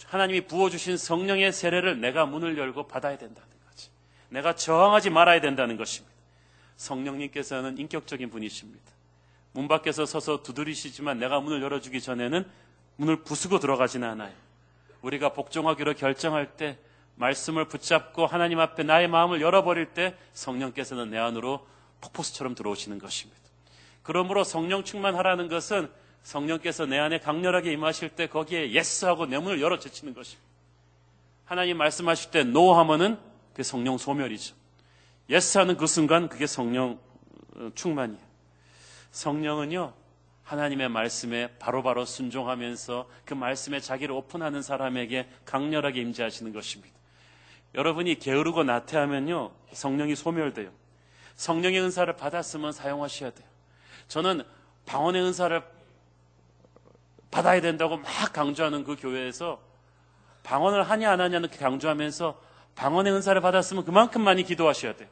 하나님이 부어주신 성령의 세례를 내가 문을 열고 받아야 된다는 거지. 내가 저항하지 말아야 된다는 것입니다. 성령님께서는 인격적인 분이십니다. 문 밖에서 서서 두드리시지만 내가 문을 열어주기 전에는 문을 부수고 들어가지는 않아요. 우리가 복종하기로 결정할 때, 말씀을 붙잡고 하나님 앞에 나의 마음을 열어버릴 때 성령께서는 내 안으로 폭포수처럼 들어오시는 것입니다. 그러므로 성령 충만하라는 것은 성령께서 내 안에 강렬하게 임하실 때 거기에 예스하고 내 문을 열어 제치는 것입니다. 하나님 말씀하실 때 노 하면은 그게 성령 소멸이죠. 예스하는 그 순간 그게 성령 충만이에요. 성령은요, 하나님의 말씀에 바로바로 순종하면서 그 말씀에 자기를 오픈하는 사람에게 강렬하게 임재하시는 것입니다. 여러분이 게으르고 나태하면요, 성령이 소멸돼요. 성령의 은사를 받았으면 사용하셔야 돼요. 저는 방언의 은사를 받아야 된다고 막 강조하는 그 교회에서 방언을 하냐 안 하냐는 강조하면서 방언의 은사를 받았으면 그만큼 많이 기도하셔야 돼요.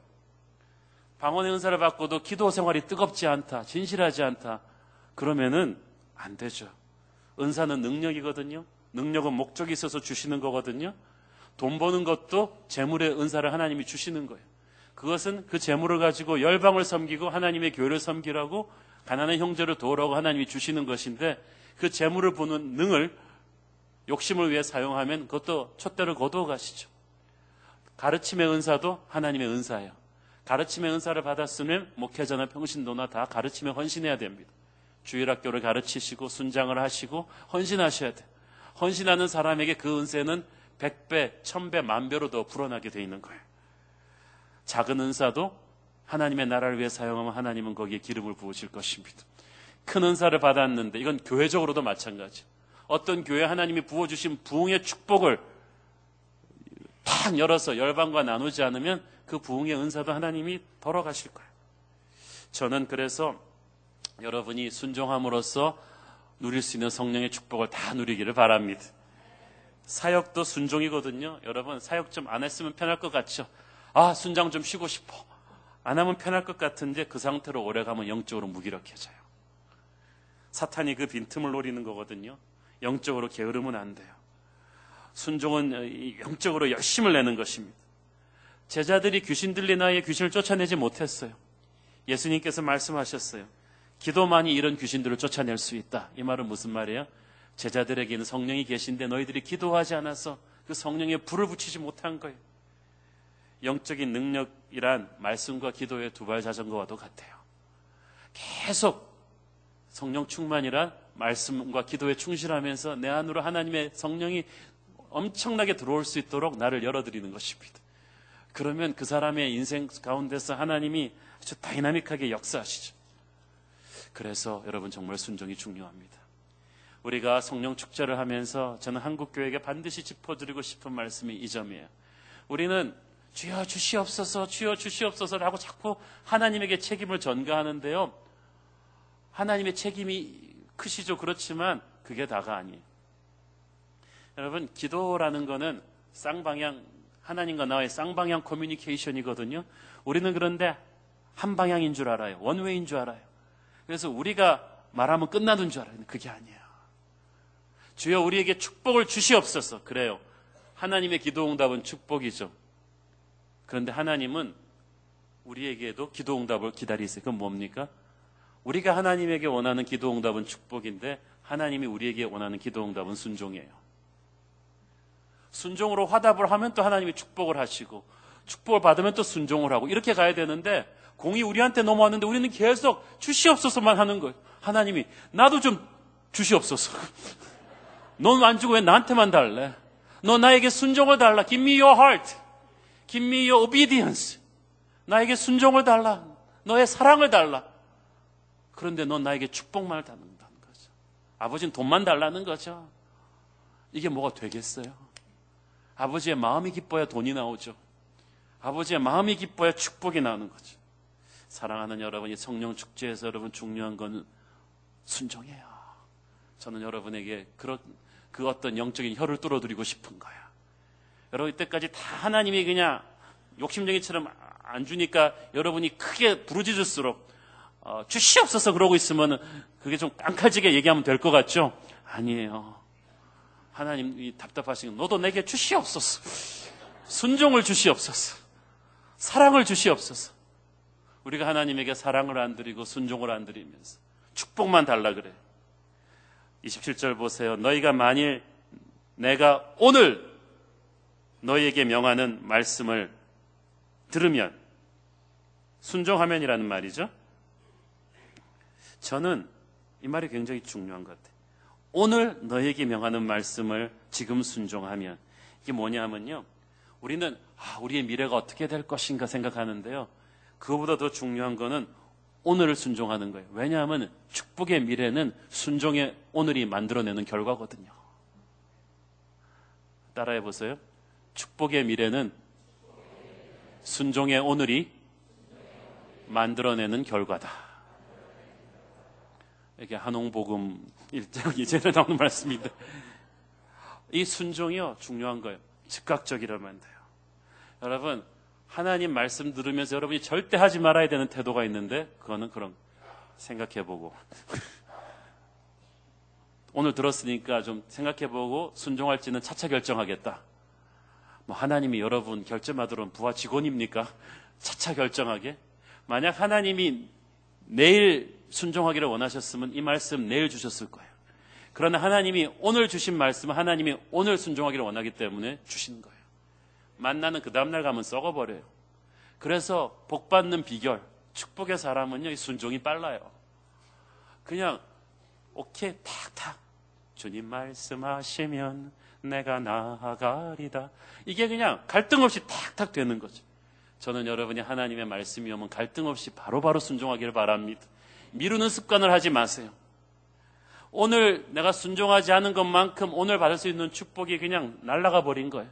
방언의 은사를 받고도 기도 생활이 뜨겁지 않다, 진실하지 않다, 그러면은 안 되죠. 은사는 능력이거든요. 능력은 목적이 있어서 주시는 거거든요. 돈 버는 것도 재물의 은사를 하나님이 주시는 거예요. 그것은 그 재물을 가지고 열방을 섬기고 하나님의 교회를 섬기라고, 가난한 형제를 도우라고 하나님이 주시는 것인데, 그 재물을 부는 능을 욕심을 위해 사용하면 그것도 촛대를 거두어 가시죠. 가르침의 은사도 하나님의 은사예요. 가르침의 은사를 받았으면 목회자나 평신도나 다 가르침에 헌신해야 됩니다. 주일학교를 가르치시고 순장을 하시고 헌신하셔야 돼요. 헌신하는 사람에게 그 은혜는 100배, 1000배, 만배로 더 불어나게 돼 있는 거예요. 작은 은사도 하나님의 나라를 위해 사용하면 하나님은 거기에 기름을 부으실 것입니다. 큰 은사를 받았는데 이건 교회적으로도 마찬가지죠. 어떤 교회 하나님이 부어주신 부흥의 축복을 탁 열어서 열방과 나누지 않으면 그 부흥의 은사도 하나님이 덜어가실 거예요. 저는 그래서 여러분이 순종함으로써 누릴 수 있는 성령의 축복을 다 누리기를 바랍니다. 사역도 순종이거든요. 여러분 사역 좀 안 했으면 편할 것 같죠? 순장 좀 쉬고 싶어. 안 하면 편할 것 같은데 그 상태로 오래 가면 영적으로 무기력해져요. 사탄이 그 빈틈을 노리는 거거든요. 영적으로 게으르면 안 돼요. 순종은 영적으로 열심을 내는 것입니다. 제자들이 귀신 들린 아이의 귀신을 쫓아내지 못했어요. 예수님께서 말씀하셨어요. 기도만이 이런 귀신들을 쫓아낼 수 있다. 이 말은 무슨 말이에요? 제자들에게는 성령이 계신데 너희들이 기도하지 않아서 그 성령에 불을 붙이지 못한 거예요. 영적인 능력이란 말씀과 기도의 두발 자전거와도 같아요. 계속 성령 충만이란 말씀과 기도에 충실하면서 내 안으로 하나님의 성령이 엄청나게 들어올 수 있도록 나를 열어드리는 것입니다. 그러면 그 사람의 인생 가운데서 하나님이 아주 다이나믹하게 역사하시죠. 그래서 여러분 정말 순종이 중요합니다. 우리가 성령 축제를 하면서 저는 한국교회에게 반드시 짚어드리고 싶은 말씀이 이 점이에요. 우리는 주여 주시옵소서 주여 주시옵소서라고 자꾸 하나님에게 책임을 전가하는데요. 하나님의 책임이 크시죠. 그렇지만 그게 다가 아니에요. 여러분 기도라는 거는 쌍방향, 하나님과 나의 쌍방향 커뮤니케이션이거든요. 우리는 그런데 한 방향인 줄 알아요. 원웨이인 줄 알아요. 그래서 우리가 말하면 끝나는 줄 알아요. 그게 아니에요. 주여 우리에게 축복을 주시옵소서. 그래요. 하나님의 기도응답은 축복이죠. 그런데 하나님은 우리에게도 기도응답을 기다리세요. 그건 뭡니까? 우리가 하나님에게 원하는 기도응답은 축복인데 하나님이 우리에게 원하는 기도응답은 순종이에요. 순종으로 화답을 하면 또 하나님이 축복을 하시고 축복을 받으면 또 순종을 하고 이렇게 가야 되는데 공이 우리한테 넘어왔는데 우리는 계속 주시옵소서만 하는 거예요. 하나님이 나도 좀 주시옵소서. 넌 안 주고 왜 나한테만 달래? 너 나에게 순종을 달라. Give me your heart. Give me your obedience. 나에게 순종을 달라. 너의 사랑을 달라. 그런데 넌 나에게 축복만을 달라는 거죠. 아버지는 돈만 달라는 거죠. 이게 뭐가 되겠어요? 아버지의 마음이 기뻐야 돈이 나오죠. 아버지의 마음이 기뻐야 축복이 나오는 거죠. 사랑하는 여러분이 성령 축제에서 여러분 중요한 건 순종이에요. 저는 여러분에게 그 어떤 영적인 혀를 뚫어드리고 싶은 거야. 여러분 이때까지 다 하나님이 그냥 욕심쟁이처럼 안 주니까 여러분이 크게 부르짖을수록 주시옵소서 그러고 있으면 그게 좀 깡칼지게 얘기하면 될 것 같죠? 아니에요. 하나님이 답답하시면 너도 내게 주시옵소서. 순종을 주시옵소서. 사랑을 주시옵소서. 우리가 하나님에게 사랑을 안 드리고 순종을 안 드리면서 축복만 달라 그래요. 27절 보세요. 너희가 만일 내가 오늘 너희에게 명하는 말씀을 들으면 순종하면이라는 말이죠. 저는 이 말이 굉장히 중요한 것 같아요. 오늘 너희에게 명하는 말씀을 지금 순종하면 이게 뭐냐면요. 우리는 우리의 미래가 어떻게 될 것인가 생각하는데요. 그거보다 더 중요한 거는 오늘을 순종하는 거예요. 왜냐하면 축복의 미래는 순종의 오늘이 만들어내는 결과거든요. 따라해 보세요. 축복의 미래는 순종의 오늘이 만들어내는 결과다. 이게 한홍복음 1장 2절에 나오는 말씀인데 이 순종이요 중요한 거예요. 즉각적이라면 돼요. 여러분 하나님 말씀 들으면서 여러분이 절대 하지 말아야 되는 태도가 있는데 그거는 그런 생각해보고 오늘 들었으니까 좀 생각해보고 순종할지는 차차 결정하겠다. 하나님이 여러분 결제받으러 부하 직원입니까? 차차 결정하게? 만약 하나님이 내일 순종하기를 원하셨으면 이 말씀 내일 주셨을 거예요. 그러나 하나님이 오늘 주신 말씀은 하나님이 오늘 순종하기를 원하기 때문에 주신 거예요. 만나는 그 다음날 가면 썩어버려요. 그래서 복받는 비결, 축복의 사람은요, 이 순종이 빨라요. 그냥 오케이 탁탁 주님 말씀하시면 내가 나아가리다. 이게 그냥 갈등 없이 탁탁 되는 거죠. 저는 여러분이 하나님의 말씀이 오면 갈등 없이 바로바로 순종하기를 바랍니다. 미루는 습관을 하지 마세요. 오늘 내가 순종하지 않은 것만큼 오늘 받을 수 있는 축복이 그냥 날아가 버린 거예요.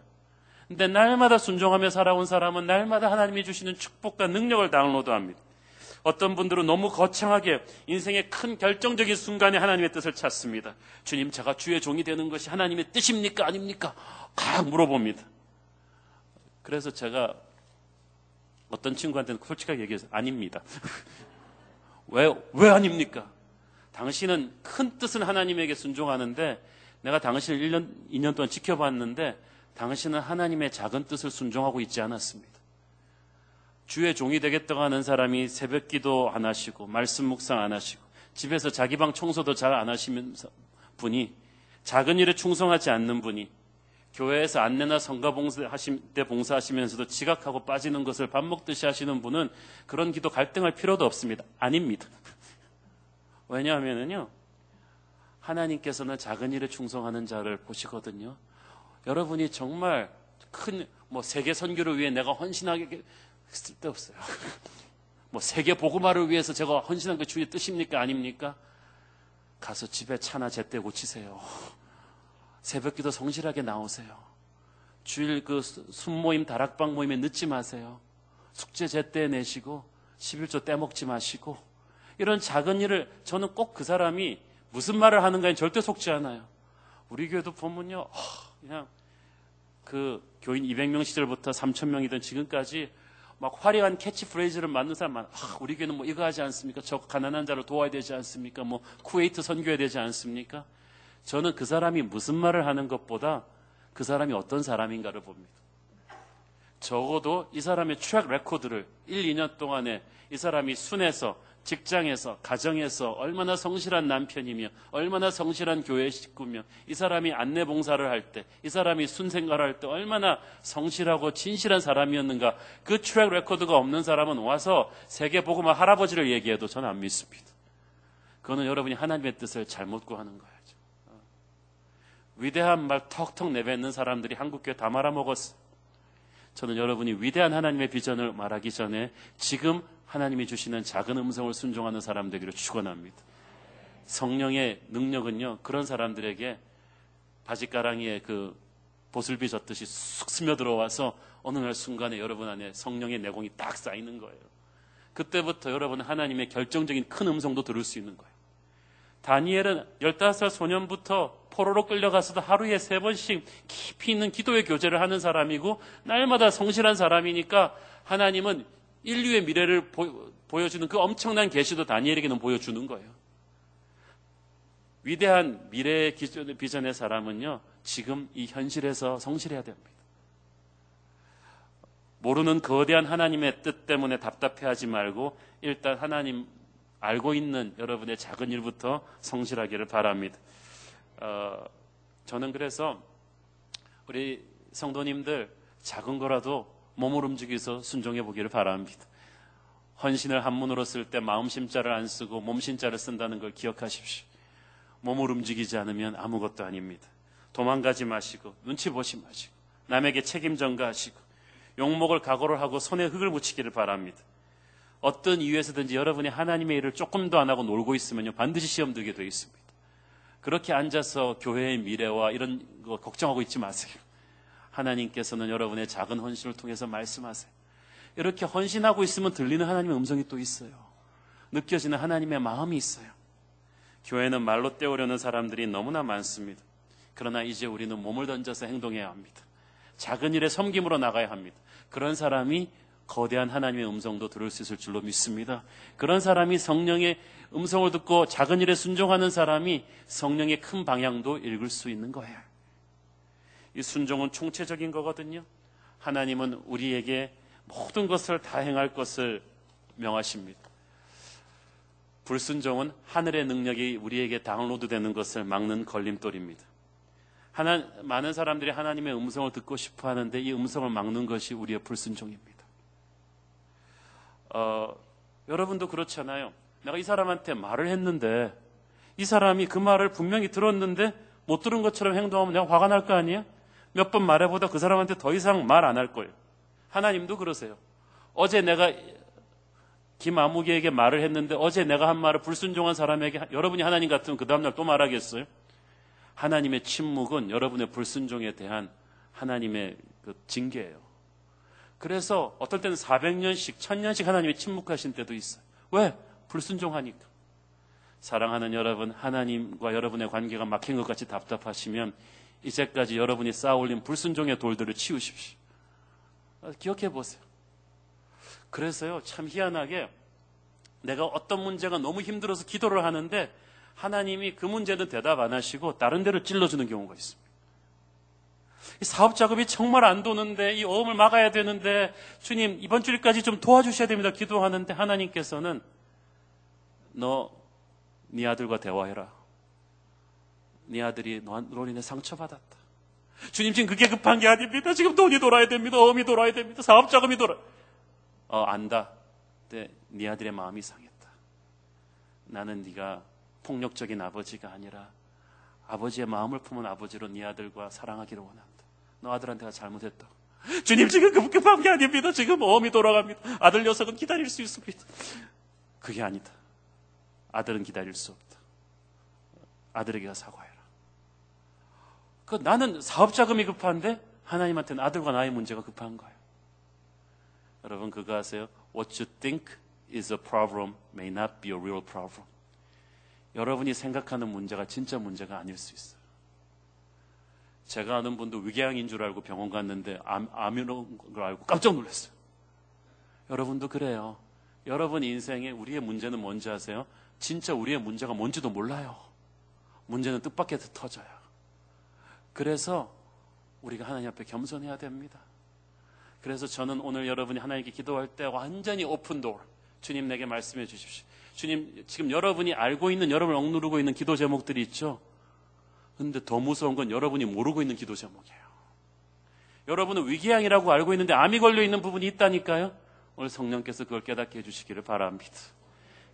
근데 날마다 순종하며 살아온 사람은 날마다 하나님이 주시는 축복과 능력을 다운로드합니다. 어떤 분들은 너무 거창하게 인생의 큰 결정적인 순간에 하나님의 뜻을 찾습니다. 주님, 제가 주의 종이 되는 것이 하나님의 뜻입니까? 아닙니까? 각 물어봅니다. 그래서 제가 어떤 친구한테는 솔직하게 얘기해서 아닙니다. 왜 아닙니까? 당신은 큰 뜻은 하나님에게 순종하는데 내가 당신을 1년, 2년 동안 지켜봤는데 당신은 하나님의 작은 뜻을 순종하고 있지 않았습니다. 주의 종이 되겠다고 하는 사람이 새벽 기도 안 하시고 말씀 묵상 안 하시고 집에서 자기 방 청소도 잘 안 하시면서 분이, 작은 일에 충성하지 않는 분이 교회에서 안내나 성가 봉사하시면서도 지각하고 빠지는 것을 밥 먹듯이 하시는 분은 그런 기도 갈등할 필요도 없습니다. 아닙니다. 왜냐하면요, 하나님께서는 작은 일에 충성하는 자를 보시거든요. 여러분이 정말 큰 세계 선교를 위해 내가 헌신하게 쓸데없어요. 세계 복음화를 위해서 제가 헌신한 게 주의 뜻입니까? 아닙니까? 가서 집에 차나 제때 고치세요. 새벽기도 성실하게 나오세요. 주일 순모임, 다락방 모임에 늦지 마세요. 숙제 제때 내시고 11조 떼먹지 마시고, 이런 작은 일을, 저는 꼭 그 사람이 무슨 말을 하는가에 절대 속지 않아요. 우리 교회도 보면요, 그냥 교인 200명 시절부터 3,000명이던 지금까지 막 화려한 캐치프레이즈를 만든 사람 많아. 우리 교회는 이거 하지 않습니까? 저 가난한 자를 도와야 되지 않습니까? 쿠웨이트 선교해야 되지 않습니까? 저는 그 사람이 무슨 말을 하는 것보다 그 사람이 어떤 사람인가를 봅니다. 적어도 이 사람의 트랙 레코드를 1, 2년 동안에 이 사람이 순에서, 직장에서, 가정에서 얼마나 성실한 남편이며 얼마나 성실한 교회 식구며 이 사람이 안내 봉사를 할 때, 이 사람이 순생활을 할 때 얼마나 성실하고 진실한 사람이었는가, 그 트랙 레코드가 없는 사람은 와서 세계 복음화 할아버지를 얘기해도 저는 안 믿습니다. 그거는 여러분이 하나님의 뜻을 잘못 구하는 거예요. 위대한 말 턱턱 내뱉는 사람들이 한국교회 다 말아먹었어요. 저는 여러분이 위대한 하나님의 비전을 말하기 전에 지금 하나님이 주시는 작은 음성을 순종하는 사람 되기를 축원합니다. 성령의 능력은요, 그런 사람들에게 바지가랑이에 보슬비 젖듯이 쑥 스며들어와서 어느 날 순간에 여러분 안에 성령의 내공이 딱 쌓이는 거예요. 그때부터 여러분은 하나님의 결정적인 큰 음성도 들을 수 있는 거예요. 다니엘은 15살 소년부터 포로로 끌려가서도 하루에 3번씩 깊이 있는 기도의 교제를 하는 사람이고 날마다 성실한 사람이니까 하나님은 인류의 미래를 보여주는 그 엄청난 계시도 다니엘에게는 보여주는 거예요. 위대한 미래의 비전의 사람은요, 지금 이 현실에서 성실해야 됩니다. 모르는 거대한 하나님의 뜻 때문에 답답해하지 말고 일단 하나님 알고 있는 여러분의 작은 일부터 성실하기를 바랍니다. 저는 그래서 우리 성도님들 작은 거라도 몸을 움직여서 순종해 보기를 바랍니다. 헌신을 한문으로 쓸 때 마음심자를 안 쓰고 몸심자를 쓴다는 걸 기억하십시오. 몸을 움직이지 않으면 아무것도 아닙니다. 도망가지 마시고 눈치 보지 마시고 남에게 책임 전가하시고 욕먹을 각오를 하고 손에 흙을 묻히기를 바랍니다. 어떤 이유에서든지 여러분이 하나님의 일을 조금도 안 하고 놀고 있으면요, 반드시 시험 들게 되어 있습니다. 그렇게 앉아서 교회의 미래와 이런 거 걱정하고 있지 마세요. 하나님께서는 여러분의 작은 헌신을 통해서 말씀하세요. 이렇게 헌신하고 있으면 들리는 하나님의 음성이 또 있어요. 느껴지는 하나님의 마음이 있어요. 교회는 말로 때우려는 사람들이 너무나 많습니다. 그러나 이제 우리는 몸을 던져서 행동해야 합니다. 작은 일에 섬김으로 나가야 합니다. 그런 사람이 거대한 하나님의 음성도 들을 수 있을 줄로 믿습니다. 그런 사람이 성령의 음성을 듣고 작은 일에 순종하는 사람이 성령의 큰 방향도 읽을 수 있는 거예요. 이 순종은 총체적인 거거든요. 하나님은 우리에게 모든 것을 다 행할 것을 명하십니다. 불순종은 하늘의 능력이 우리에게 다운로드되는 것을 막는 걸림돌입니다. 많은 사람들이 하나님의 음성을 듣고 싶어 하는데 이 음성을 막는 것이 우리의 불순종입니다. 여러분도 그렇잖아요. 내가 이 사람한테 말을 했는데 이 사람이 그 말을 분명히 들었는데 못 들은 것처럼 행동하면 내가 화가 날 거 아니에요? 몇 번 말해보다 그 사람한테 더 이상 말 안 할 거예요. 하나님도 그러세요. 어제 내가 김아무개에게 말을 했는데 어제 내가 한 말을 불순종한 사람에게 여러분이 하나님 같으면 그 다음날 또 말하겠어요? 하나님의 침묵은 여러분의 불순종에 대한 하나님의 그 징계예요. 그래서 어떨 때는 400년씩, 1000년씩 하나님이 침묵하신 때도 있어요. 왜? 불순종하니까. 사랑하는 여러분, 하나님과 여러분의 관계가 막힌 것 같이 답답하시면 이제까지 여러분이 쌓아올린 불순종의 돌들을 치우십시오. 기억해 보세요. 그래서요, 참 희한하게 내가 어떤 문제가 너무 힘들어서 기도를 하는데 하나님이 그 문제는 대답 안 하시고 다른 데로 찔러주는 경우가 있습니다. 이 사업 자금이 정말 안 도는데 이 어음을 막아야 되는데 주님 이번 주일까지 좀 도와주셔야 됩니다. 기도하는데 하나님께서는 너 네 아들과 대화해라. 네 아들이 너로 인해 상처받았다. 주님 지금 그게 급한 게 아닙니다. 지금 돈이 돌아야 됩니다. 어음이 돌아야 됩니다. 사업 자금이 돌아. 안다. 근데 네 아들의 마음이 상했다. 나는 네가 폭력적인 아버지가 아니라 아버지의 마음을 품은 아버지로 네 아들과 사랑하기를 원한다. 너 아들한테가 잘못했다. 주님 지금 급한 게 아닙니다. 지금 어음이 돌아갑니다. 아들 녀석은 기다릴 수 있습니다. 그게 아니다. 아들은 기다릴 수 없다. 아들에게 사과해라. 나는 사업 자금이 급한데 하나님한테는 아들과 나의 문제가 급한 거예요. 여러분 그거 아세요? What you think is a problem may not be a real problem. 여러분이 생각하는 문제가 진짜 문제가 아닐 수 있어요. 제가 아는 분도 위궤양인 줄 알고 병원 갔는데 암인 걸 알고 깜짝 놀랐어요. 여러분도 그래요. 여러분 인생에 우리의 문제는 뭔지 아세요? 진짜 우리의 문제가 뭔지도 몰라요. 문제는 뜻밖에서 터져요. 그래서 우리가 하나님 앞에 겸손해야 됩니다. 그래서 저는 오늘 여러분이 하나님께 기도할 때 완전히 오픈 도어, 주님 내게 말씀해 주십시오. 주님 지금 여러분이 알고 있는, 여러분을 억누르고 있는 기도 제목들이 있죠. 근데 더 무서운 건 여러분이 모르고 있는 기도 제목이에요. 여러분은 위궤양이라고 알고 있는데 암이 걸려 있는 부분이 있다니까요. 오늘 성령께서 그걸 깨닫게 해주시기를 바랍니다.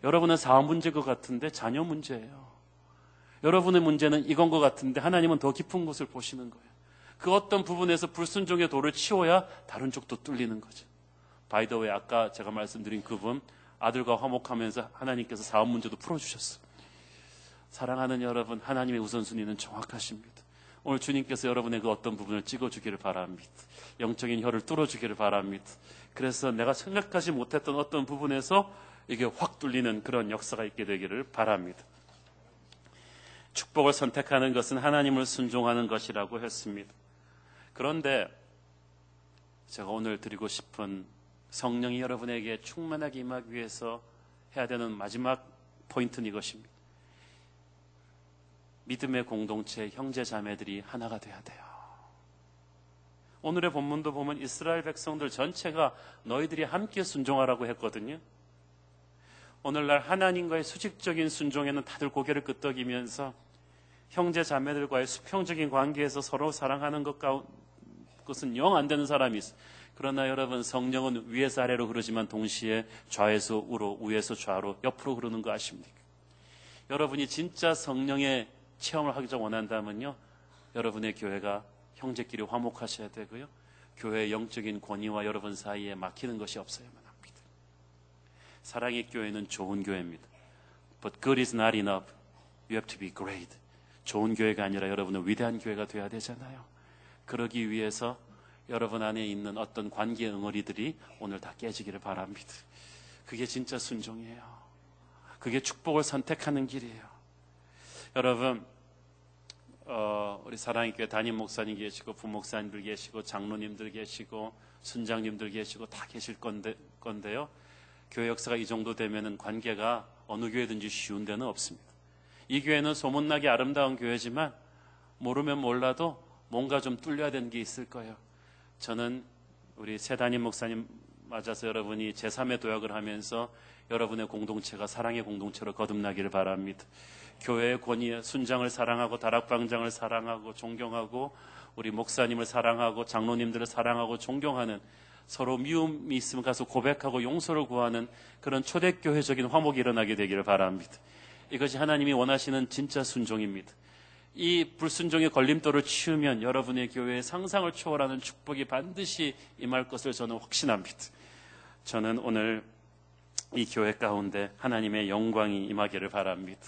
여러분은 사업 문제일 것 같은데 자녀 문제예요. 여러분의 문제는 이건 것 같은데 하나님은 더 깊은 곳을 보시는 거예요. 그 어떤 부분에서 불순종의 돌을 치워야 다른 쪽도 뚫리는 거죠. 바이 더 웨이 아까 제가 말씀드린 그분 아들과 화목하면서 하나님께서 사업 문제도 풀어주셨어요. 사랑하는 여러분, 하나님의 우선순위는 정확하십니다. 오늘 주님께서 여러분의 그 어떤 부분을 찍어주기를 바랍니다. 영적인 혀를 뚫어주기를 바랍니다. 그래서 내가 생각하지 못했던 어떤 부분에서 이게 확 뚫리는 그런 역사가 있게 되기를 바랍니다. 축복을 선택하는 것은 하나님을 순종하는 것이라고 했습니다. 그런데 제가 오늘 드리고 싶은 성령이 여러분에게 충만하게 임하기 위해서 해야 되는 마지막 포인트는 이것입니다. 믿음의 공동체, 형제 자매들이 하나가 돼야 돼요. 오늘의 본문도 보면 이스라엘 백성들 전체가 너희들이 함께 순종하라고 했거든요. 오늘날 하나님과의 수직적인 순종에는 다들 고개를 끄덕이면서 형제 자매들과의 수평적인 관계에서 서로 사랑하는 것은 영 안 되는 사람이 있어요. 그러나 여러분 성령은 위에서 아래로 흐르지만 동시에 좌에서 우로, 우에서 좌로, 옆으로 흐르는 거 아십니까? 여러분이 진짜 성령의 체험을 하기 원한다면요, 여러분의 교회가 형제끼리 화목하셔야 되고요, 교회의 영적인 권위와 여러분 사이에 막히는 것이 없어야만 합니다. 사랑의 교회는 좋은 교회입니다. But good is not enough. You have to be great. 좋은 교회가 아니라 여러분은 위대한 교회가 되어야 되잖아요. 그러기 위해서 여러분 안에 있는 어떤 관계 응어리들이 오늘 다 깨지기를 바랍니다. 그게 진짜 순종이에요. 그게 축복을 선택하는 길이에요. 여러분, 우리 사랑의 교회 담임 목사님 계시고 부목사님들 계시고 장로님들 계시고 순장님들 계시고 다 계실 건데요. 교회 역사가 이 정도 되면은 관계가 어느 교회든지 쉬운 데는 없습니다. 이 교회는 소문나게 아름다운 교회지만 모르면 몰라도 뭔가 좀 뚫려야 되는 게 있을 거예요. 저는 우리 새 담임 목사님 맞아서 여러분이 제3의 도약을 하면서 여러분의 공동체가 사랑의 공동체로 거듭나기를 바랍니다. 교회의 권위에 순장을 사랑하고 다락방장을 사랑하고 존경하고 우리 목사님을 사랑하고 장로님들을 사랑하고 존경하는, 서로 미움이 있으면 가서 고백하고 용서를 구하는 그런 초대교회적인 화목이 일어나게 되기를 바랍니다. 이것이 하나님이 원하시는 진짜 순종입니다. 이 불순종의 걸림돌을 치우면 여러분의 교회의 상상을 초월하는 축복이 반드시 임할 것을 저는 확신합니다. 저는 오늘 이 교회 가운데 하나님의 영광이 임하기를 바랍니다.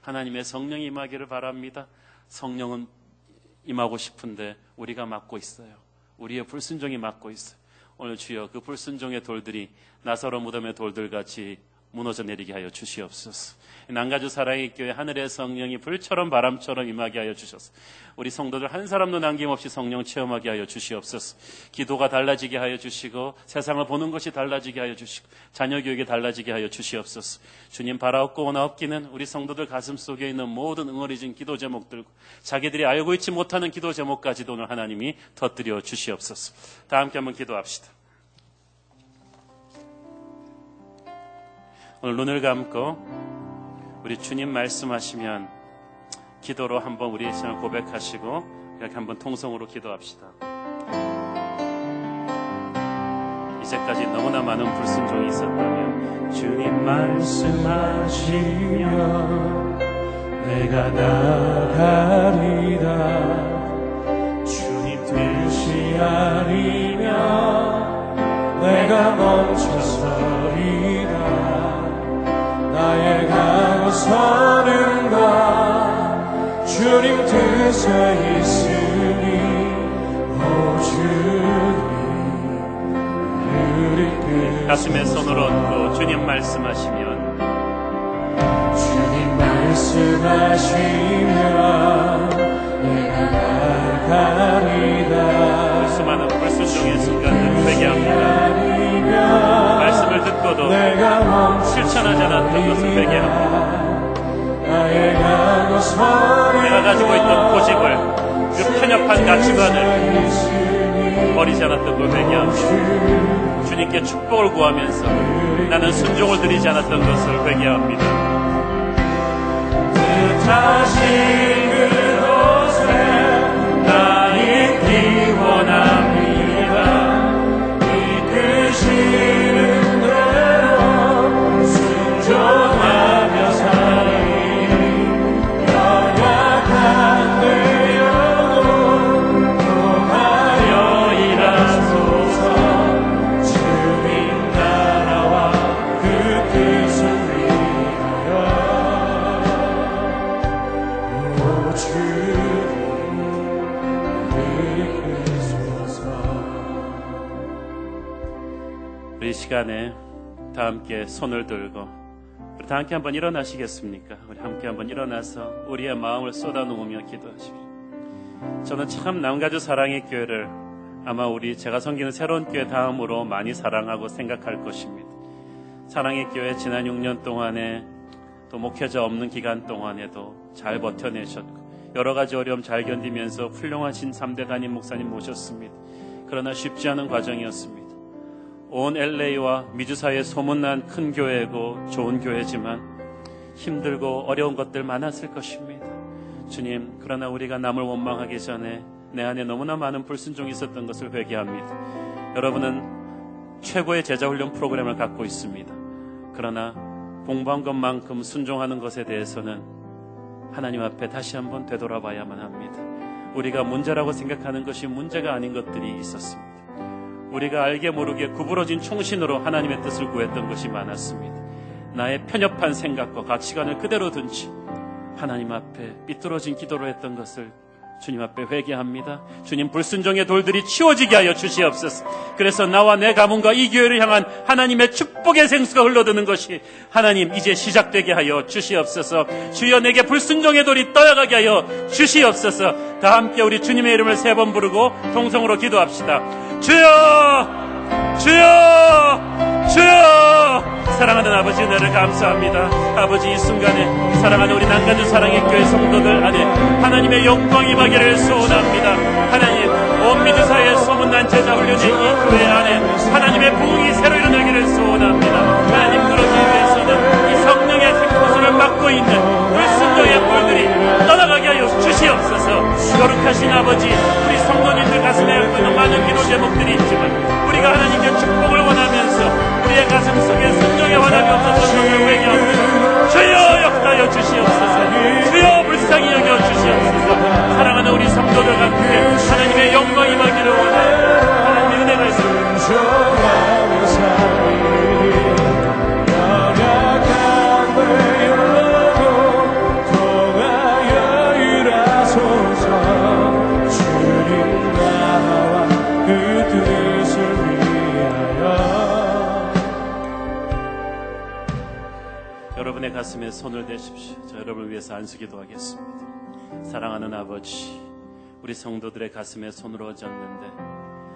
하나님의 성령이 임하기를 바랍니다. 성령은 임하고 싶은데 우리가 막고 있어요. 우리의 불순종이 막고 있어요. 오늘 주여 그 불순종의 돌들이 나사로 무덤의 돌들같이 무너져 내리게 하여 주시옵소서. 난가주 사랑의 교회 하늘의 성령이 불처럼 바람처럼 임하게 하여 주셔서 우리 성도들 한 사람도 남김없이 성령 체험하게 하여 주시옵소서. 기도가 달라지게 하여 주시고 세상을 보는 것이 달라지게 하여 주시고 자녀 교육이 달라지게 하여 주시옵소서. 주님 바라옵고 원하옵기는 우리 성도들 가슴 속에 있는 모든 응어리진 기도 제목들과 자기들이 알고 있지 못하는 기도 제목까지도 오늘 하나님이 터뜨려 주시옵소서. 다 함께 한번 기도합시다. 오늘 눈을 감고 우리 주님 말씀하시면 기도로 한번 우리의 신앙을 고백하시고 이렇게 한번 통성으로 기도합시다. 이제까지 너무나 많은 불순종이 있었다면 주님 말씀하시면 내가 나가리라. 주님 뜻이 아니면 내가 멈춰서리라. 나의 가고 서는 것 주님 뜻에 있으니 오 주님 가슴에 손을 얹고 주님 말씀하시면 주님 말씀하시면 내가 나가리다. 수많은 불순종의 순간을 회개합니다. 말씀을 듣고도 실천하지 않았던 것을 회개합니다. 내가 가지고 있던 고집을 그 편협한 가치관을 버리지 않았던 걸 회개합니다. 주님께 축복을 구하면서 나는 순종을 드리지 않았던 것을 회개합니다. 뜻하신 그곳에 나 있기 원합니다. 이끄시는 대로 순종하며 살리. 연약한 내 영혼 통하여 일하소서. 주님 나라와 그 뜻을 위하여 오 주님 이끄소서. 우리 시간에 다 함께 손을 들고 우리 다 함께 한번 일어나시겠습니까? 우리 함께 한번 일어나서 우리의 마음을 쏟아놓으며 기도하십시오. 저는 참 남가주 사랑의 교회를 아마 제가 섬기는 새로운 교회 다음으로 많이 사랑하고 생각할 것입니다. 사랑의 교회 지난 6년 동안에 또 목회자 없는 기간 동안에도 잘 버텨내셨고 여러 가지 어려움 잘 견디면서 훌륭하신 3대 담임 목사님 모셨습니다. 그러나 쉽지 않은 과정이었습니다. 온 LA와 미주 사이에 소문난 큰 교회고 좋은 교회지만 힘들고 어려운 것들 많았을 것입니다. 주님, 그러나 우리가 남을 원망하기 전에 내 안에 너무나 많은 불순종이 있었던 것을 회개합니다. 여러분은 최고의 제자훈련 프로그램을 갖고 있습니다. 그러나 공부한 것만큼 순종하는 것에 대해서는 하나님 앞에 다시 한번 되돌아봐야만 합니다. 우리가 문제라고 생각하는 것이 문제가 아닌 것들이 있었습니다. 우리가 알게 모르게 구부러진 충신으로 하나님의 뜻을 구했던 것이 많았습니다. 나의 편협한 생각과 가치관을 그대로 둔 채 하나님 앞에 삐뚤어진 기도를 했던 것을 주님 앞에 회개합니다. 주님, 불순종의 돌들이 치워지게 하여 주시옵소서. 그래서 나와 내 가문과 이 교회를 향한 하나님의 축복의 생수가 흘러드는 것이 하나님 이제 시작되게 하여 주시옵소서. 주여, 내게 불순종의 돌이 떠나가게 하여 주시옵소서. 다 함께 우리 주님의 이름을 3번 부르고 통성으로 기도합시다. 주여, 주여, 주여. 사랑하는 아버지, 은혜를 감사합니다. 아버지, 이 순간에 사랑하는 우리 남가주 사랑의 교회 성도들 안에 하나님의 영광이 임하기를 소원합니다. 하나님, 온 미주사의 소문난 제자훈련의 이 교회 안에 하나님의 부흥이 새로 일어나기를 소원합니다. 하나님, 그러기 위해서는 이 성령의 생포수를 맡고 있는 불순종의 뿔들이 떠나가게 하여 주시옵소서. 거룩하신 아버지, 우리 성도님들 가슴에 앓고 있는 많은 기도 제목들이 있지만 우리가 하나님께 축복을 원하면서 우리의 가슴 속에 순종의 원함이 없었던 것을 회개합니다. 주여, 역사하여 주시옵소서. 주여, 불쌍히 여겨 주시옵소서. 사랑하는 우리 성도들 함께 하나님의 영광이 임하기를 원하여 하나님의 은혜가 있습니다. 여러분의 가슴에 손을 대십시오. 저 여러분을 위해서 안수기도 하겠습니다. 사랑하는 아버지, 우리 성도들의 가슴에 손을 얹었는데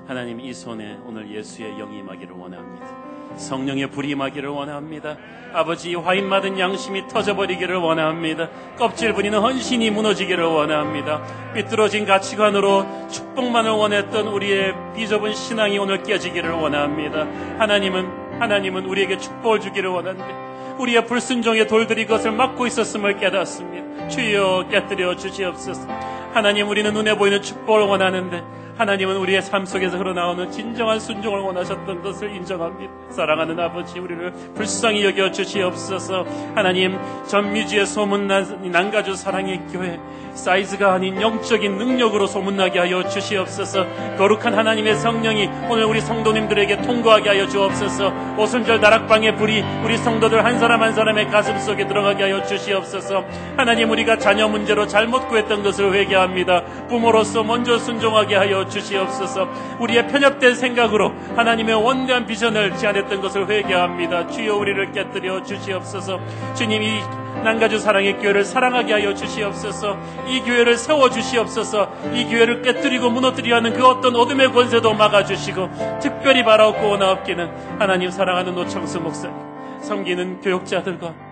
하나님, 이 손에 오늘 예수의 영이 임하기를 원합니다. 성령의 불이 임하기를 원합니다. 아버지, 화인 맞은 양심이 터져버리기를 원합니다. 껍질 부리는 헌신이 무너지기를 원합니다. 삐뚤어진 가치관으로 축복만을 원했던 우리의 비좁은 신앙이 오늘 깨지기를 원합니다. 하나님은 우리에게 축복을 주기를 원하는데 우리의 불순종의 돌들이 그것을 막고 있었음을 깨닫습니다. 주여, 깨뜨려 주시옵소서. 하나님, 우리는 눈에 보이는 축복을 원하는데 하나님은 우리의 삶 속에서 흘러나오는 진정한 순종을 원하셨던 것을 인정합니다. 사랑하는 아버지, 우리를 불쌍히 여겨 주시옵소서. 하나님, 전미주의 소문난 난가주 사랑의 교회, 사이즈가 아닌 영적인 능력으로 소문나게 하여 주시옵소서. 거룩한 하나님의 성령이 오늘 우리 성도님들에게 통과하게 하여 주옵소서. 오순절 다락방의 불이 우리 성도들 한 사람 한 사람의 가슴 속에 들어가게 하여 주시옵소서. 하나님, 우리가 자녀 문제로 잘못 구했던 것을 회개합니다. 부모로서 먼저 순종하게 하여 주시옵소서. 우리의 편협된 생각으로 하나님의 원대한 비전을 제안했던 것을 회개합니다. 주여, 우리를 깨뜨려 주시옵소서. 주님, 이 난가주 사랑의 교회를 사랑하게 하여 주시옵소서. 이 교회를 세워 주시옵소서. 이 교회를 깨뜨리고 무너뜨리려 하는 그 어떤 어둠의 권세도 막아주시고, 특별히 바라옵고 원하옵기는 하나님, 사랑하는 노창수 목사님, 섬기는 교육자들과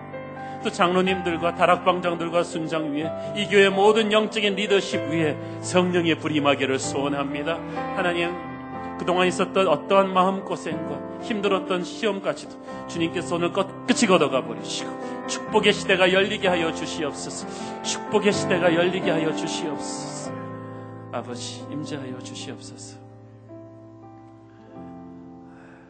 또 장로님들과 다락방장들과 순장 위에, 이 교회 모든 영적인 리더십 위에 성령의 불이 임하기를 소원합니다. 하나님, 그동안 있었던 어떠한 마음고생과 힘들었던 시험까지도 주님께서 오늘 끝이 걷어가 버리시고 축복의 시대가 열리게 하여 주시옵소서. 축복의 시대가 열리게 하여 주시옵소서. 아버지, 임재하여 주시옵소서.